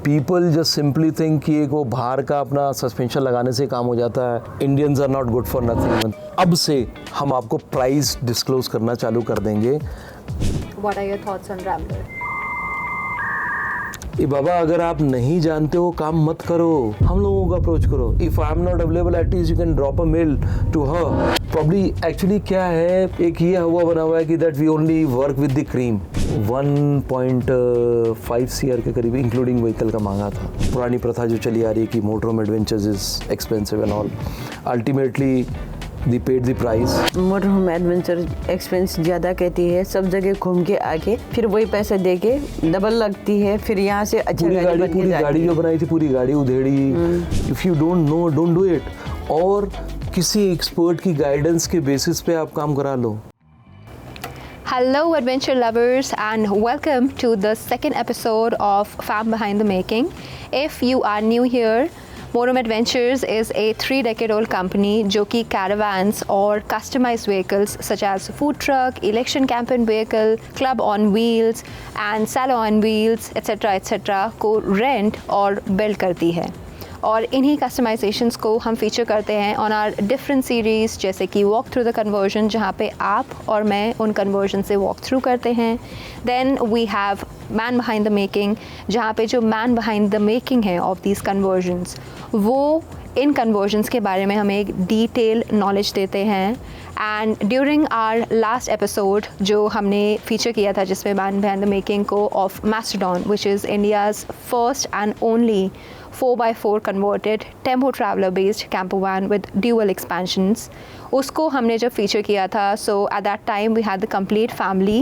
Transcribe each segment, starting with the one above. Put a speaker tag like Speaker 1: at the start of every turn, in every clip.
Speaker 1: People just simply think कि एक वो बाहर का अपना सस्पेंशन लगाने से काम हो जाता है. Indians are not good for nothing. अब से हम आपको प्राइस डिस्क्लोज करना चालू कर देंगे.
Speaker 2: What are your thoughts on Rambler?
Speaker 1: बाबा अगर आप नहीं जानते हो काम मत करो, हम लोगों को अप्रोच करो. If I am not available at least you can drop a mail to her. Probably actually क्या है, एक ये हुआ बना हुआ है कि that we only work with the cream. 1.5 CR के करीब इंक्लूडिंग व्हीकल का मांगा था. पुरानी प्रथा जो चली आ रही है कि motorhome adventures is expensive and all. Ultimately they paid the price.
Speaker 3: Motor home adventure expense ज़्यादा कहती है, सब जगह घूम के आके फिर वही पैसे दे के डबल लगती है. फिर यहाँ से अच्छा
Speaker 1: पूरी गाड़ी जो बनाई थी पूरी गाड़ी उधेड़ी. If you don't know don't do it. और किसी एक्सपर्ट की गाइडेंस के बेसिस पे आप काम करा लो.
Speaker 2: Hello adventure lovers and welcome to the second episode of Fam Behind the Making. If you are new here, Motorhome Adventures is a 3-decade-old company जो कि caravans और customized vehicles such as food truck, election campaign vehicle, club on wheels and salon on wheels etc. को rent और build करती है. और इन्हीं customisations को हम फीचर करते हैं ऑन आर डिफरेंट सीरीज़, जैसे कि वॉक थ्रू द कन्वर्जन जहाँ पे आप और मैं उन कन्वर्जन से वॉक थ्रू करते हैं. Then we have man behind the making, जहाँ पे जो मैन बिहाइंड द मेकिंग है ऑफ दीज कन्वर्जन्स वो इन कन्वर्जन्स के बारे में हमें एक डिटेल नॉलेज देते हैं. And during our last episode जो हमने फीचर किया था जिसमें मैन बिहाइंड द मेकिंग को of Mastodon which is India's first and only 4x4 converted tempo traveler based camper van with dual expansions, उसको हमने जब फीचर किया था, so at that time we had the complete family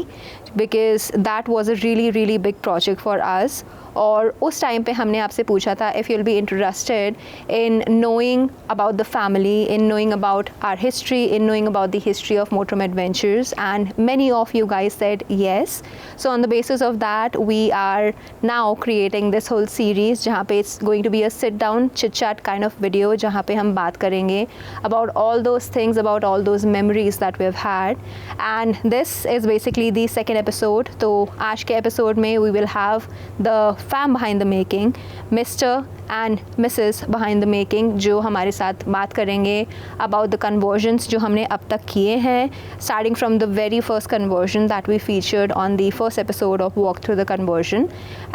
Speaker 2: because that was a really big project for us. और उस time पे हमने आपसे पूछा था if you'll be interested in knowing about the family, in knowing about our history, in knowing about the history of Motorhome Adventures, and many of you guys said yes. So on the basis of that we are now creating this whole series जहाँ पे it's going to be a sit down chit chat kind of video जहाँ पे हम बात करेंगे about all those things, about all those memories that we have had. And this is basically the second episode. तो आज के episode में we will have the fam behind the making, Mr. and Mrs. behind the making, जो हमारे साथ बात करेंगे about the conversions जो हमने अब तक किए हैं, starting from the very first conversion that we featured on the first episode of Walk Through the Conversion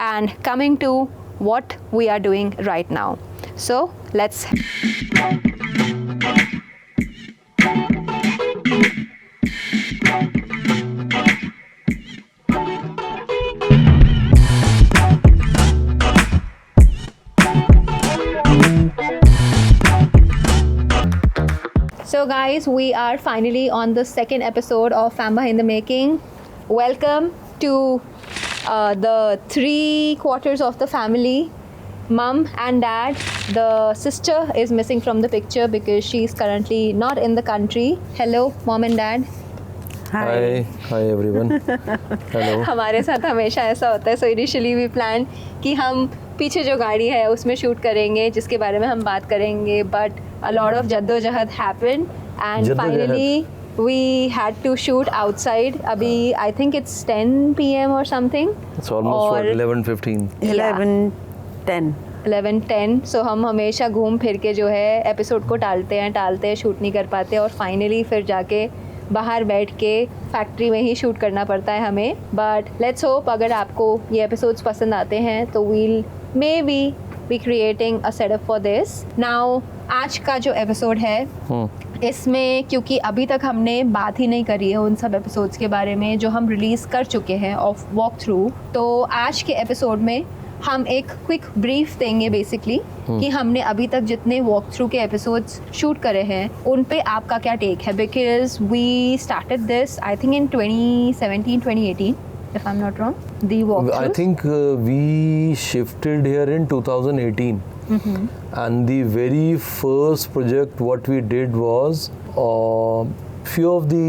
Speaker 2: and coming to what we are doing right now. So let's So guys, we are finally on the second episode of Fam Behind the Making. Welcome to the 3/4 of the family. Mom and dad. The sister is missing from the picture because she is currently not in the country. Hello mom and dad.
Speaker 1: Hi everyone. Hello.
Speaker 2: हमारे साथ हमेशा ऐसा होता है. So initially we planned कि हम पीछे जो गाड़ी है उसमें शूट करेंगे जिसके बारे में हम बात करेंगे, but a lot of जद्दोजहद happened and finally we had to shoot outside. अभी I think it's 10 PM or something.
Speaker 1: It's almost 11:15.
Speaker 3: 11:10.
Speaker 2: So हम हमेशा घूम फिर के जो है एपिसोड को टालते हैं, शूट नहीं कर पाते और फाइनली फिर जाके बाहर बैठ के फैक्ट्री में ही शूट करना पड़ता है हमें. बट लेट्स होप अगर आपको ये एपिसोड्स पसंद आते हैं तो we'll may be creating a setup for this. Now आज का जो एपिसोड है इसमें क्योंकि अभी तक हमने बात ही नहीं करी है उन सब एपिसोड्स के बारे में जो हम रिलीज़ कर चुके हैं ऑफ वॉक थ्रू, तो आज के एपिसोड में हम एक क्विक ब्रीफ देंगे बेसिकली कि हमने अभी तक जितने वॉक थ्रू के एपिसोड्स शूट करे हैं उन पे आपका क्या टेक है, because we started this I think in 2017-2018 if I'm not wrong, the walkthrough.
Speaker 1: I think we shifted here in 2018 and the very first project what we did was few of the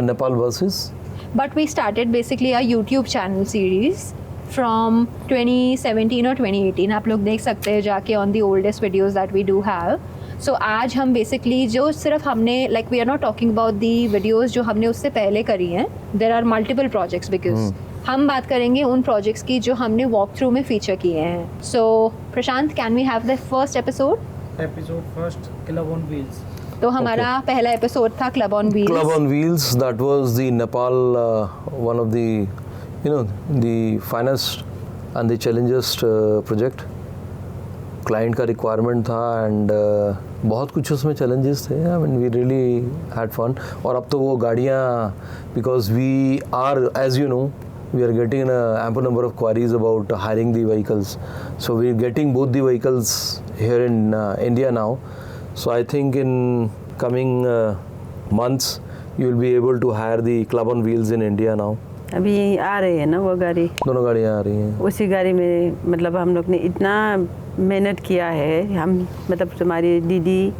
Speaker 1: Nepal buses.
Speaker 2: But we started basically a YouTube channel series from 2017 or 2018. आप लोग देख सकते हैं जाके on the oldest videos that we do have. So आज हम basically जो सिर्फ हमने like we are not talking about the videos जो हमने उससे पहले करी हैं. There are multiple projects because हम बात करेंगे उन प्रोजेक्ट्स की जो हमने वॉक थ्रू में फीचर किए हैं. So Prashant, can we have the first episode?
Speaker 4: Episode first, club on wheels.
Speaker 2: तो हमारा पहला एपिसोड था club on wheels.
Speaker 1: Club on Wheels, that was the Nepal, one of the, the finest and the challengest project. Client का requirement था and बहुत कुछ उसमें challenges थे. I mean we really had fun. और अब तो वो गाड़ियाँ, because we are, as you know, we are getting ample number of queries about hiring the vehicles. So we are getting both the vehicles here in India now. So I think in coming months you will be able to hire the Club on Wheels in India now.
Speaker 3: अभी आ रही है ना वो गाड़ी,
Speaker 1: दोनों गाड़ियाँ आ रही हैं.
Speaker 3: उसी गाड़ी में मतलब हम लोग ने इतना मेहनत किया है. हम मतलब तुम्हारी दीदी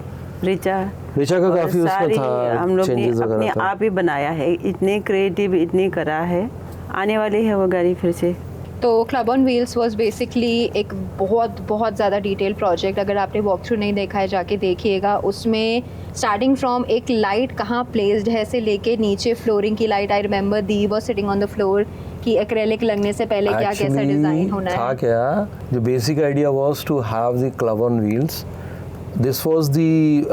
Speaker 3: ऋचा
Speaker 1: का
Speaker 3: और
Speaker 1: काफ़ी उसमें
Speaker 3: सारी
Speaker 1: था,
Speaker 3: हम लोग ने
Speaker 1: changes
Speaker 3: अपने
Speaker 1: वगैरह था.
Speaker 3: आप ही बनाया है. इतने क्रिएटिव इतनी करा है. आने वाली है वो गाड़ी फिर से.
Speaker 2: तो club on wheels was basically एक बहुत ज़्यादा डिटेल प्रोजेक्ट. अगर आपने वॉक थ्रू नहीं देखा है जाके देखिएगा. उसमें स्टार्टिंग फ्रॉम एक लाइट कहाँ प्लेस्ड है से लेके नीचे फ्लोरिंग की light. I remember the was sitting on the floor कि एक्रेलिक लगने से पहले क्या कैसा डिज़ाइन होना है.
Speaker 1: था क्या, जो basic idea was to have the club on wheels. This was the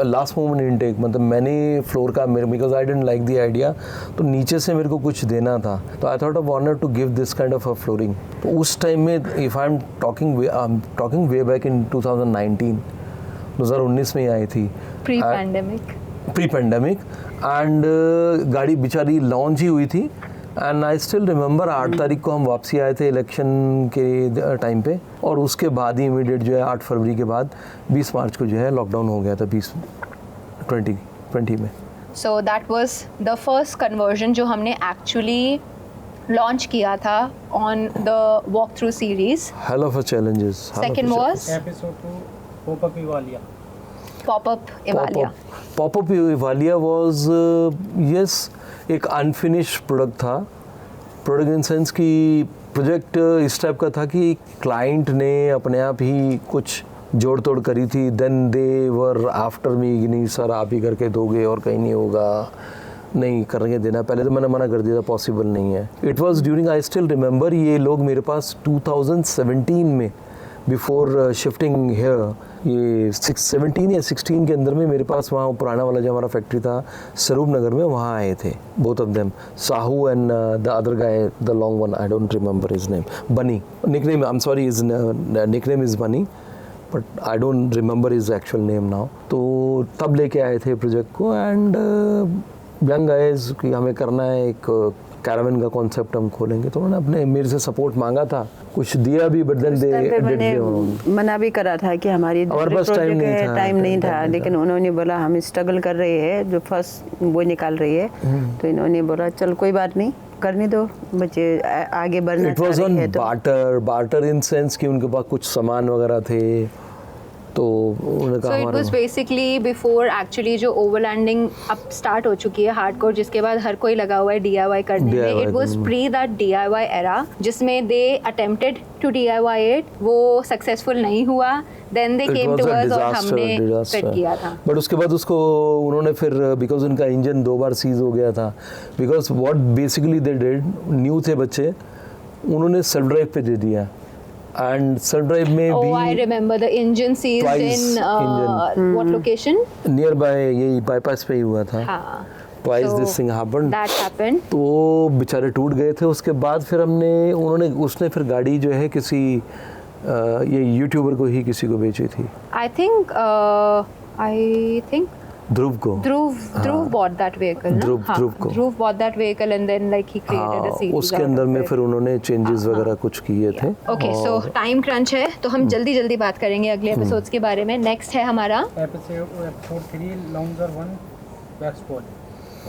Speaker 1: last moment intake. मतलब मैंने फ्लोर का, because I didn't like the idea, तो नीचे से मेरे को कुछ देना था. तो I thought of honour to give this kind of a flooring. तो उस टाइम में, if I am talking way back in 2019 में आई थी,
Speaker 2: प्री पैंडेमिक.
Speaker 1: एंड गाड़ी बेचारी लॉन्च ही हुई थी. एंड आई स्टिल रिमेंबर 8 तारीख को हम वापसी आए थे इलेक्शन के टाइम पे. और उसके बाद ही इमीडिएट जो है 8 फरवरी के बाद 20 मार्च को जो है लॉकडाउन हो गया था 2020 में.
Speaker 2: So that was the first conversion जो हमने एक्चुअली लॉन्च किया था on the walk through series.
Speaker 1: Hell of a challenges.
Speaker 2: Second was
Speaker 4: episode 2, popup Ivalia.
Speaker 1: Pop-up Ivalia was yes, एक अनफिनिश्ड प्रोडक्ट था. प्रोडक्ट इन सेंस कि project इस type का था कि क्लाइंट ने अपने आप ही कुछ जोड़ तोड़ करी थी. Then they were after me, नहीं सर आप ही करके दोगे और कहीं नहीं होगा, नहीं करके देना. पहले तो मैंने मना कर दिया था, पॉसिबल नहीं है. It was during, I still remember, ये लोग मेरे पास 2017 में, बिफोर शिफ्टिंग हेयर, ये 17 या 16 के अंदर में मेरे पास वहाँ पुराना वाला जो हमारा फैक्ट्री था स्वरूप नगर में, वहाँ आए थे. Both of them, Sahu and the other guy, the long one, I don't remember his name. Bunny nickname, I am sorry, his nickname is bunny, but I don't remember his actual name now. तो तब लेके आए थे project को. And young guys कि हमें करना है, एक कैरावन का कॉन्सेप्ट हम खोलेंगे. तो उन्होंने अपने मेरे से सपोर्ट मांगा था, कुछ दिया भी, बट देन दे
Speaker 3: मना भी करा था कि हमारे पास टाइम नहीं था. लेकिन उन्होंने बोला हम स्ट्रगल कर रहे हैं, जो फर्स्ट वो निकाल रही है. तो इन्होंने बोला चल कोई बात नहीं, करने दो, बच्चे आगे बढ़ना चाह रहे हैं. तो
Speaker 1: बार्टर इन सेंस कि उनके पास कुछ सामान वगैरह थे, तो उन्होंने कहा.
Speaker 2: So it was basically before actually जो ओवरलैंडिंग अब स्टार्ट हो चुकी है हार्डकोर, जिसके बाद हर कोई लगा हुआ है DIY करने में. It was pre that DIY era, जिसमें दे अटेम्प्टेड टू DIY इट. वो सक्सेसफुल नहीं हुआ. Then they came to us और हमने फिट किया था.
Speaker 1: बट उसके बाद उसको उन्होंने फिर, बिकॉज उनका इंजन 2 बार सीज हो गया था, because what basically they did, new थे बच्चे, उन्होंने सेल्फ ड्राइव पे दे दिया. एंड सेल्फ ड्राइव में भी,
Speaker 2: I remember the engine seized in what location?
Speaker 1: Near by, यही बाईपास पे ही हुआ था.
Speaker 2: हाँ.
Speaker 1: Twice
Speaker 2: So,
Speaker 1: this thing happened.
Speaker 2: That happened.
Speaker 1: तो बेचारे टूट गए थे. उसके बाद फिर उसने फिर गाड़ी जो है किसी ये यूट्यूबर को ही किसी को बेची थी.
Speaker 2: I think
Speaker 1: ध्रुव को.
Speaker 2: Dhruv bought that vehicle.
Speaker 1: ध्रुव को.
Speaker 2: Dhruv bought that vehicle and then like he created a series.
Speaker 1: उसके अंदर में फिर उन्होंने चेंजेस वगैरह कुछ किए थे.
Speaker 2: Okay, so time crunch है, तो हम जल्दी बात करेंगे अगले एपिसोड्स के बारे में. नेक्स्ट है हमारा
Speaker 4: एपिसोड 3, लॉन्जर 1, वैक्स पोल.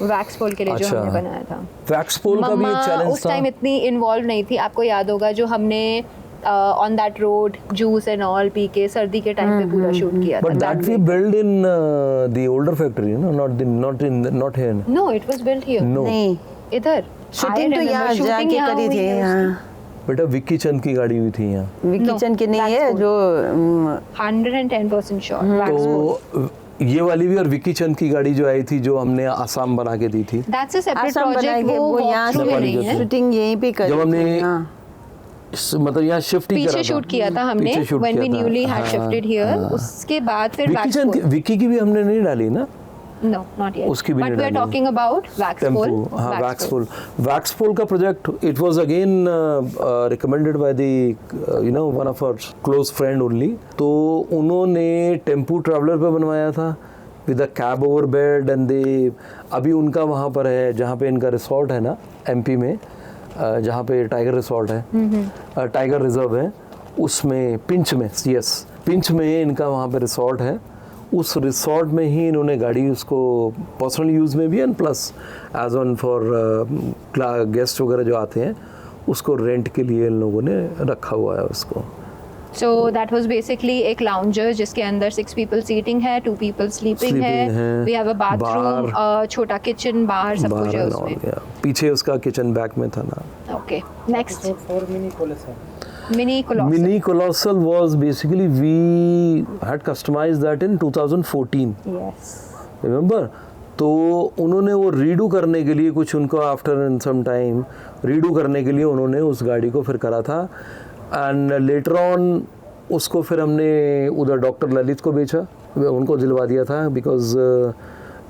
Speaker 2: वैक्स पोल के लिए जो
Speaker 1: अच्छा.
Speaker 2: हमने बनाया था.
Speaker 1: वैक्स पोल का भी एक चैलेंज
Speaker 2: उस
Speaker 1: था.
Speaker 2: टाइम इतनी इन्वॉल्व नहीं थी. आपको याद होगा जो हमने on that road juice and all P के सर्दी के टाइम पे पूरा शूट किया था.
Speaker 1: But that we built in the older factory, no, not here.
Speaker 2: No, it was built here.
Speaker 1: No.
Speaker 3: नहीं,
Speaker 2: इधर
Speaker 3: शूटिंग तो यहाँ जाके करी थी.
Speaker 1: बेटा विक्की चंद की गाड़ी हुई थी यहाँ.
Speaker 3: विक्की चंद की नहीं है, जो
Speaker 2: 110% श्योर.
Speaker 1: तो ये वाली भी और विक्की चंद की गाड़ी जो आई थी जो हमने आसाम बना के दी थी,
Speaker 2: That's a separate
Speaker 3: आसाम बना
Speaker 2: project.
Speaker 3: के वो यहाँ
Speaker 2: walkthrough में नहीं है।
Speaker 3: शूटिंग यहीं पे करी
Speaker 1: जब हमने
Speaker 3: थी, हाँ।
Speaker 1: मतलब यहाँ शिफ्ट ही करा
Speaker 2: पीछे
Speaker 1: था।
Speaker 2: शूट किया था हमने
Speaker 1: पीछे shoot
Speaker 2: when we
Speaker 1: किया था।
Speaker 2: newly had
Speaker 1: हाँ,
Speaker 2: shifted here.
Speaker 1: हाँ।
Speaker 2: उसके बाद फिर
Speaker 1: विक्की चंद
Speaker 2: Waxpole.
Speaker 1: विक्की की भी हमने नहीं डाली ना,
Speaker 2: No, not yet.
Speaker 1: उसकी भी
Speaker 2: But
Speaker 1: नहीं
Speaker 2: we are
Speaker 1: डाली।
Speaker 2: talking about Waxpole.
Speaker 1: टेम्पो, हाँ वैक्सपोल का project, it was again recommended by the you know one of our close friend only. तो उन्होंने टेम्पो ट्रैवलर पे बनवाया था with a cab over bed and they, अभी उनका वहाँ पर है जहाँ पे इनका रिसोर्ट है ना एमपी में, जहाँ पे टाइगर रिसोर्ट है, टाइगर रिजर्व है, उसमें पिंच में, यस पिंच में इनका वहाँ पे रिसोर्ट है। उस रिसोर्ट में ही इन्होंने गाड़ी उसको पर्सनल यूज़ में भी and plus as on for guest वगैरह जो आते हैं उसको रेंट के लिए इन लोगों ने रखा हुआ है उसको।
Speaker 2: So that was basically एक lounger जिसके अंदर 6 people seating है, 2 people sleeping है। We have a bathroom, छोटा kitchen, बाहर सब कुछ है उसमें।
Speaker 1: पीछे उसका किचन बैक में था ना।
Speaker 2: Okay, next.
Speaker 4: Episode 4 Mini Colossal.
Speaker 2: Mini Colossal.
Speaker 1: Mini Colossal was basically we had customized that in 2014.
Speaker 2: Yes.
Speaker 1: Remember? तो उन्होंने वो रीडू करने के लिए कुछ उनको after in some time redo करने के लिए उन्होंने उस गाड़ी को फिर करा था एंड लेटर ऑन उसको फिर हमने उधर डॉक्टर ललित को बेचा, उनको दिलवा दिया था because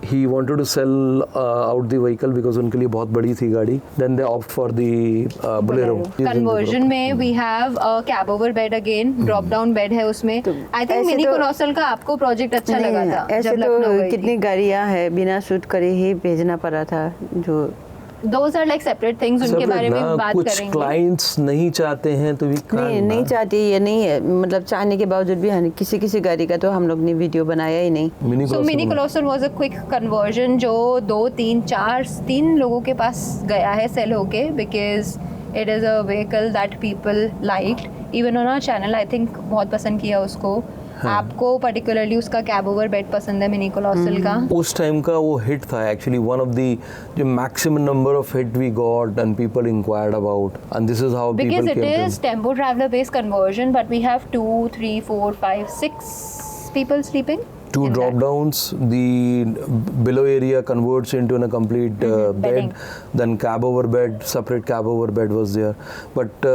Speaker 1: he wanted to sell out the vehicle because उनके लिए बहुत बड़ी थी गाड़ी। Then they opt for the Bolero
Speaker 2: Conversion में we have a cab over bed again, drop down bed है उसमें। I think
Speaker 3: ऐसे
Speaker 2: Mini
Speaker 3: तो-
Speaker 2: Colossal का आपको प्रोजेक्ट अच्छा लगा था
Speaker 3: ऐसे
Speaker 2: जब लखनऊ
Speaker 3: तो
Speaker 2: गई थी।
Speaker 3: कितनी गाड़ियाँ हैं बिना शूट करे ही भेजना पड़ा था, जो
Speaker 2: Those are like separate things, उनके बारे में भी बात
Speaker 1: कुछ
Speaker 2: करेंगे।
Speaker 1: क्लाइंट्स नहीं चाहते हैं तो
Speaker 3: नहीं चाहती, ये नहीं है मतलब चाहने के बावजूद भी हाँ, किसी गाड़ी का तो हम लोग ने वीडियो बनाया ही नहीं।
Speaker 2: So Mini Colossal was a quick conversion जो 2, 3, 4 लोगों के पास गया है सेल होके because it is a vehicle that people liked. Even on our channel I think बहुत पसंद किया उसको। आपको पर्टिकुलरली उसका कैब ओवर बेड पसंद है मिनी कोलोसल का?
Speaker 1: उस टाइम का वो हिट था एक्चुअली, वन ऑफ द जो maximum number of hit we got and people enquired about and this is how
Speaker 2: Because
Speaker 1: people
Speaker 2: it
Speaker 1: came
Speaker 2: is tempo traveler based conversion, but we have 2, 3, 4, 5, 6 people sleeping.
Speaker 1: Two
Speaker 2: in
Speaker 1: drop
Speaker 2: that.
Speaker 1: downs, the below area converts into a complete
Speaker 2: bedding.
Speaker 1: bed, then cab over bed, separate cab over bed was there. But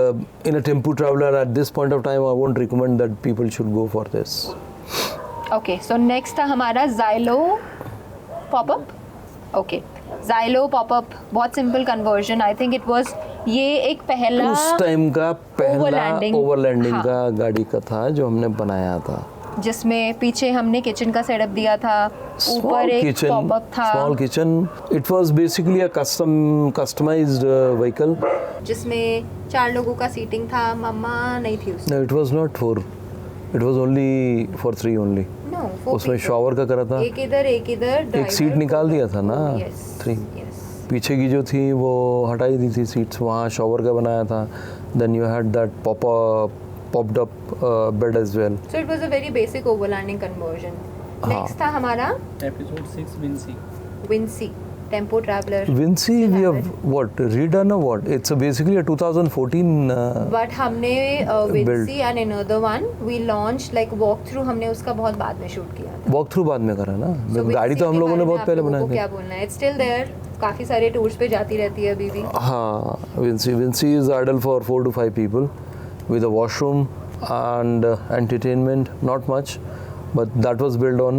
Speaker 1: in a tempo traveler at this point of time, I won't recommend that people should go for this.
Speaker 2: Okay, so next था हमारा Xylo pop-up. Okay, Xylo pop-up बहुत simple conversion. I think it was ये एक पहला
Speaker 1: उस time का पहला
Speaker 2: overlanding,
Speaker 1: overlanding
Speaker 2: हाँ,
Speaker 1: का गाड़ी का था जो हमने बनाया था।
Speaker 2: जिसमें पीछे हमने किचन का सेटअप दिया था, ऊपर एक पॉपअप था,
Speaker 1: small kitchen. It was basically a customised vehicle
Speaker 2: जिसमें 4 लोगों का सीटिंग था। मम्मा नहीं थी उसमें।
Speaker 1: No it was not 4, it was only for 3 only.
Speaker 2: No,
Speaker 1: उसमें शॉवर का करा था,
Speaker 2: एक इधर
Speaker 1: एक सीट निकाल दिया था ना। 3 पीछे की जो थी वो हटाई दी थी सीट्स, वहाँ शॉवर का बनाया था। Then you had that popped up bed as well.
Speaker 2: So it was a very basic overlanding conversion. Next था हमारा
Speaker 4: Episode 6 Vinci.
Speaker 2: Vinci Tempo Traveler.
Speaker 1: Vinci we have what redone or what? It's basically a 2014
Speaker 2: But हमने
Speaker 1: build.
Speaker 2: Vinci and another one we launched like walk through, हमने उसका बहुत बाद में shoot किया था।
Speaker 1: वॉक थ्रू बाद में करा ना।
Speaker 2: So
Speaker 1: गाड़ी
Speaker 2: Vinci
Speaker 1: तो हम
Speaker 2: के
Speaker 1: लोगों ने
Speaker 2: बारे में
Speaker 1: बहुत
Speaker 2: आप
Speaker 1: पहले
Speaker 2: लोगों
Speaker 1: बनाई
Speaker 2: को
Speaker 1: थी।
Speaker 2: क्या बोलना है? It's still there, काफी सारे टूर्स पे जाती रहती है अभी भी।
Speaker 1: हाँ, Vinci is ideal for 4 to 5 people with a washroom and entertainment, not much, but that was built on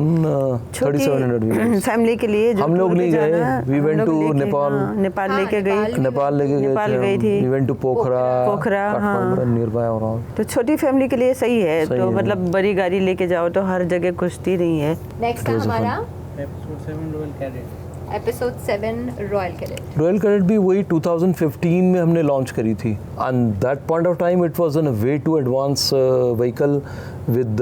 Speaker 1: 3700 vehicles.
Speaker 3: Family के लिए जो
Speaker 1: हम लोग नहीं गए, we went to Nepal.
Speaker 3: Nepal
Speaker 2: हाँ,
Speaker 3: लेके गई,
Speaker 1: नेपाल लेके
Speaker 3: नेपाल
Speaker 1: गए
Speaker 3: गई
Speaker 1: थे,
Speaker 3: थी।
Speaker 1: we went to पोखरा,
Speaker 3: पोखरा,
Speaker 1: काठमांडू
Speaker 3: हाँ।
Speaker 1: nearby around.
Speaker 3: तो छोटी फैमिली के लिए सही है।
Speaker 1: सही
Speaker 3: तो
Speaker 1: है।
Speaker 3: मतलब बड़ी गाड़ी लेके जाओ तो हर जगह घुसती नहीं है।
Speaker 2: नेक्स्ट था हमारा
Speaker 4: Episode 7 Royal Cadet.
Speaker 2: Episode 7 Royal Cadet.
Speaker 1: Royal Cadet भी वही 2015 में हमने लॉन्च करी थी and that point of time it was an way too advance vehicle with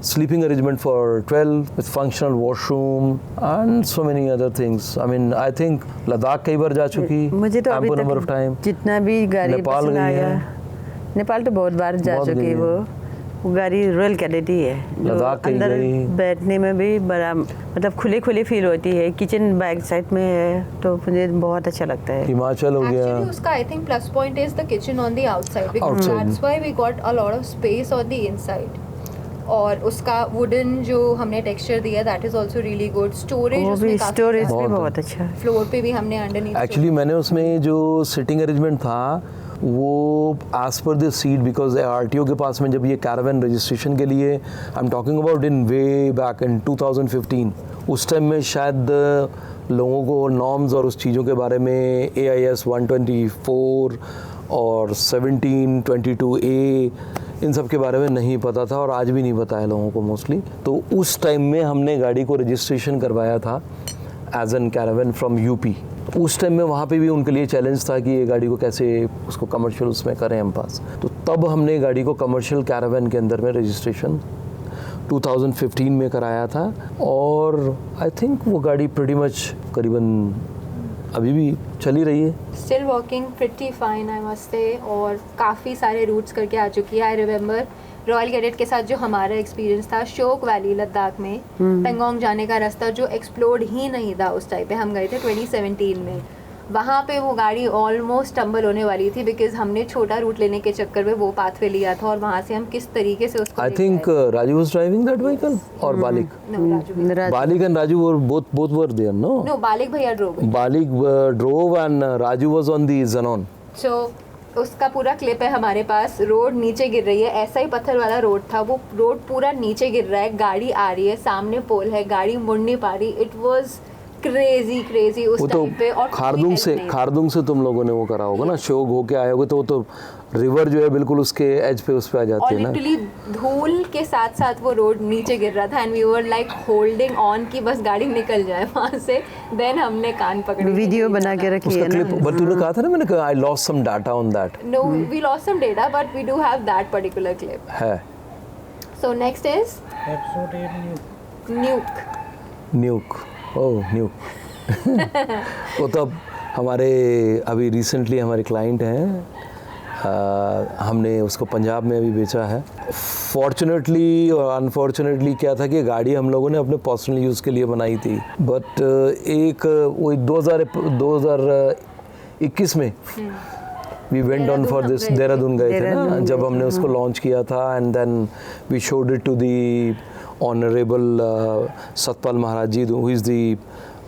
Speaker 1: sleeping arrangement for 12 with functional washroom and so many other things. I mean, I think Ladakh कई बार जा चुकी,
Speaker 3: मुझे तो अभी
Speaker 1: ample number of
Speaker 3: तक
Speaker 1: time.
Speaker 3: जितना भी गाड़ी
Speaker 1: नेपाल
Speaker 3: पसंद
Speaker 1: गई
Speaker 3: आया,
Speaker 1: है।
Speaker 3: नेपाल तो बहुत बार जा
Speaker 1: बहुत
Speaker 3: चुकी
Speaker 1: गई
Speaker 3: है।
Speaker 1: है।
Speaker 3: वो गाड़ी रॉयल कैडेट ही है, जो
Speaker 1: लद्दाख कहीं
Speaker 3: अंदर
Speaker 1: गई।
Speaker 3: बैठने में भी बड़ा मतलब खुली फील होती है। किचन बैक साइड में है तो मुझे बहुत अच्छा लगता है।
Speaker 1: हिमाचल हो गया।
Speaker 2: Actually उसका I think plus point is the kitchen on the outside because
Speaker 1: Outside.
Speaker 2: that's why we got a lot of space on the inside. और उसका वुडन जो हमने टेक्सचर दिया that is also really good. Storage
Speaker 3: वो भी
Speaker 2: उसमें
Speaker 3: storage भी
Speaker 1: बहुत
Speaker 3: बहुत अच्छा है.
Speaker 2: फ्लोर पे भी हमने अंडरनीथ
Speaker 1: एक्चुअली मैंने उसमें जो सिटिंग अरेंजमेंट था वो as per the seat, because RTO के पास में जब ये कैरावन रजिस्ट्रेशन के लिए आई am talking about in way back इन 2015, उस टाइम में शायद लोगों को नॉर्म्स और उस चीज़ों के बारे में AIS 124 और 1722A इन सब के बारे में नहीं पता था, और आज भी नहीं पता है लोगों को मोस्टली. तो उस टाइम में हमने गाड़ी को रजिस्ट्रेशन करवाया था as an caravan from UP. उस टाइम में वहाँ पे भी उनके लिए चैलेंज था कि ये गाड़ी को कैसे उसको कमर्शियल उसमें करें हम पास. तो तब हमने गाड़ी को कमर्शियल कैरावन के अंदर में रजिस्ट्रेशन 2015 में कराया था, और आई थिंक वो गाड़ी प्रीटी मच करीबन अभी भी चली रही है.
Speaker 2: Still working pretty fine I must say, और काफ़ी सारे रूट्स करके आ चुकी है. आई रिमेंबर रॉयल कैडेट के साथ जो हमारा एक्सपीरियंस था शोक वैली लद्दाख में पेंगोंग जाने का रास्ता जो एक्सप्लोर्ड ही नहीं था उस टाइम पे, हम गए थे 2017 में. वहाँ पे वो गाड़ी ऑलमोस्ट टम्बल होने वाली थी बिकॉज हमने छोटा रूट लेने के चक्कर में वो पाथवे लिया था, और वहाँ से हम किस तरीके से उसको
Speaker 1: I think Raju was driving that vehicle और बालिक. Balik and Raju were both were there, no?
Speaker 2: No, Balik भैया drove.
Speaker 1: Balik drove and Raju was on the Xenon.
Speaker 2: So उसका पूरा क्लिप है हमारे पास. रोड नीचे गिर रही है, ऐसा ही पत्थर वाला रोड था, वो रोड पूरा नीचे गिर रहा है, गाड़ी आ रही है, सामने पोल है, गाड़ी मुड़ नहीं पा रही. इट वाज क्रेजी उस टाइम पे. और
Speaker 1: खारदुंग से तुम लोगों ने वो करा होगा ना, शोक होके आए होगे, तो वो तो रिवर जो है बिल्कुल उसके एज पे उस पे आ जाती है ना.
Speaker 2: लिटरली धूल के साथ साथ वो रोड नीचे गिर रहा था, and we were like holding on कि बस गाड़ी निकल जाए वहाँ से. देन हमने कान पकड़े,
Speaker 3: वीडियो बना के रखी है ना.
Speaker 1: बट तूने कहा था ना, मैंने कहा I lost some data on that.
Speaker 2: No we lost some data but we do have that particular clip.
Speaker 1: है.
Speaker 2: So next is
Speaker 4: episode 8
Speaker 2: nuke.
Speaker 1: Oh nuke. वो तो अब हमारे अभी रिसेंटली हमारे क्लाइंट हैं, हमने उसको पंजाब में अभी बेचा है. फॉर्चुनेटली और अनफॉर्चुनेटली क्या था कि गाड़ी हम लोगों ने अपने पर्सनल यूज़ के लिए बनाई थी, बट एक वो 2021 में we went on for this, Dehradun गए थे ना जब हमने उसको लॉन्च किया था, and then we showed it to the honourable Satpal Maharaj ji, who is the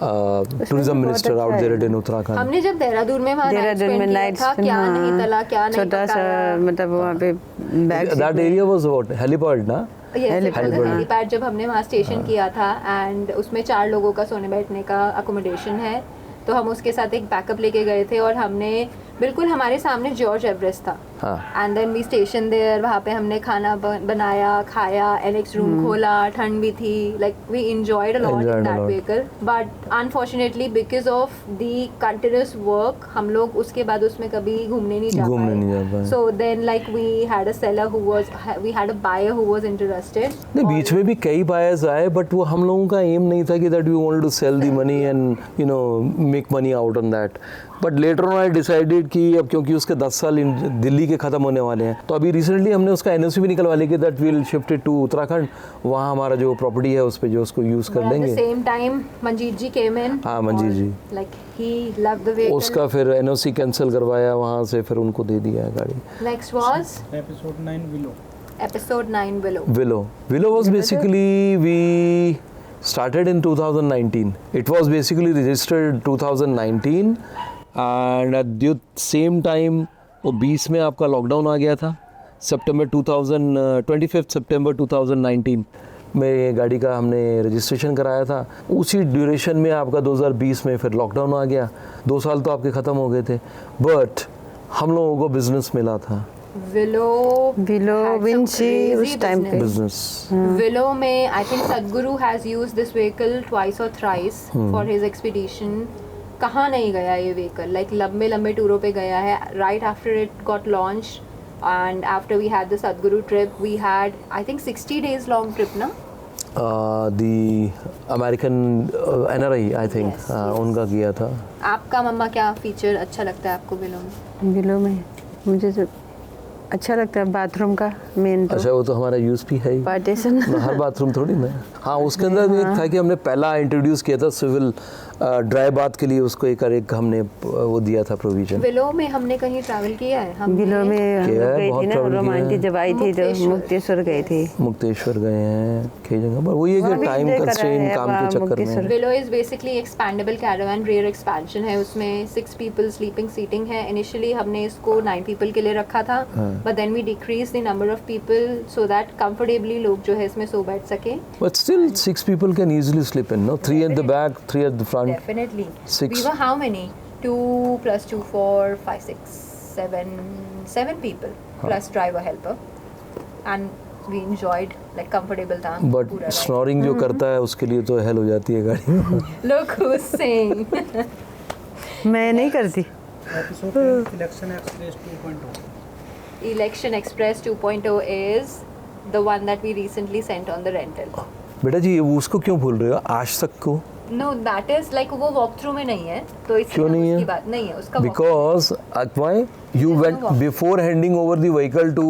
Speaker 1: tourism minister out there in Uttarakhand.
Speaker 2: हमने जब देहरादून में वहाँ नाइट था, क्या नहीं तला, क्या नहीं
Speaker 3: छोटा सा मतलब वहाँ पे
Speaker 1: that area was what helipad ना.
Speaker 2: हेलीपैड जब हमने वहाँ स्टेशन किया था, एंड उसमें 4 लोगों का सोने बैठने का अकोमोडेशन है, तो हम उसके साथ एक बैकअप लेके गए थे, और हमने बिल्कुल हमारे सामने जॉर्ज एवरेस्ट था. And then we station there, वहाँ पे हमने खाना बनाया, खाया, एलेक्स रूम खोला, ठंड भी थी, like we enjoyed a lot in that vehicle. But unfortunately because of the continuous work हम लोग उसके बाद उसमें कभी घूमने नहीं जा पाए. So then like we had a seller who was, we had a buyer who was interested.
Speaker 1: नहीं, बीच में भी कई बायर्स आए, बट वो हम लोगों का एम नहीं था कि that we wanted to sell the money and you know make money out on that. But later on I decided कि अब क्योंकि उसके 10 साल दिल्ली के ख़त्म होने वाले हैं, तो अभी रिसेंटली हमने उसका NOC भी निकलवा लिया कि that will shift it to Uttarakhand. वहाँ हमारा जो प्रॉपर्टी है उस पे जो उसको यूज़ कर लेंगे.
Speaker 2: Same time Manjeet ji came in.
Speaker 1: हाँ, Manjeet ji,
Speaker 2: like he loved the vehicle.
Speaker 1: उसका फिर NOC कैंसिल करवाया वहाँ से, फिर उनको दे दिया है गाड़ी.
Speaker 2: Next was
Speaker 4: episode 9 willow.
Speaker 2: Episode 9 Willow.
Speaker 1: Willow was basically, we started in 2019. It was basically registered 2019, and at the same time वो 20 में आपका लॉकडाउन आ गया था. सितंबर 25 सितंबर 2019 में गाड़ी का हमने रजिस्ट्रेशन कराया था. उसी ड्यूरेशन में आपका 2020 में फिर लॉकडाउन आ गया. 2 साल तो आपके ख़त्म हो गए थे, बट हम लोगों को बिजनेस मिला था.
Speaker 2: Willow
Speaker 3: विंची उस टाइम पे
Speaker 1: बिजनेस.
Speaker 2: Willow में I think Sadhguru has used this vehicle twice or thrice for his expedition. कहाँ नहीं गया ये vehicle, like लंबे टूरों पे गया है. Right after it got launched and after we had the Sadhguru trip, we had I think 60 days long trip ना.
Speaker 1: The American NRI I think
Speaker 2: Yes.
Speaker 1: उनका किया था.
Speaker 2: आपका मम्मा क्या फीचर अच्छा लगता है आपको Willow में?
Speaker 3: विलो में मुझे तो अच्छा लगता है बाथरूम का मेन तो
Speaker 1: अच्छा वो तो हमारा यूएसपी है ही।
Speaker 3: पार्टीशन।
Speaker 1: हर बाथरूम थोड़ी ना। हाँ उसके अंदर भी था कि हमने पहला इंट्रोड्यूस किया था सिविल ड्राई बाथ के लिए, उसको एक हमने वो दिया था प्रोविजन।
Speaker 2: विलो में हमने कहीं ट्रैवल किया है? हम
Speaker 3: बिलो में हम लोग गई थी ना, रोमांटिक जब आई थी तो मुक्तेश्वर गई थी।
Speaker 1: मुक्तेश्वर गए हैं कई जगह पर, वो ये कि टाइम कंस्ट्रेंट काम के चक्कर में।
Speaker 2: Willow is basically expandable caravan, rear expansion है, उसमें 6 पीपल स्लीपिंग सीटिंग है। इनिशियली हमने इसको 9 पीपल के लिए रखा था, but then we decrease the number of people so that comfortably लोग जो है इसमें सो बैठ सके।
Speaker 1: But still 6 people can easily sleep in, no? 3 at the back, 3 at the front.
Speaker 2: Definitely.
Speaker 1: 6.
Speaker 2: We were how many? 2 plus 2, 4, 5, 6, 7 people plus driver helper, and we enjoyed like comfortable था
Speaker 1: But
Speaker 2: पूरा ride.
Speaker 1: snoring जो करता है उसके लिए तो hello हो जाती है गाड़ी में।
Speaker 2: Look who's saying.
Speaker 3: मैं नहीं करती।
Speaker 4: Episode election express 2.0।
Speaker 2: Election Express 2.0 is the one that we recently sent on the rental.
Speaker 1: बेटा जी वो उसको क्यों भूल रहे हो? आज तक को
Speaker 2: No, that is like वो वॉक थ्रू में नहीं है, तो इसलिए
Speaker 1: क्यों नहीं है?
Speaker 2: उसकी बात नहीं है उसका।
Speaker 1: Because why you went before handing over the vehicle to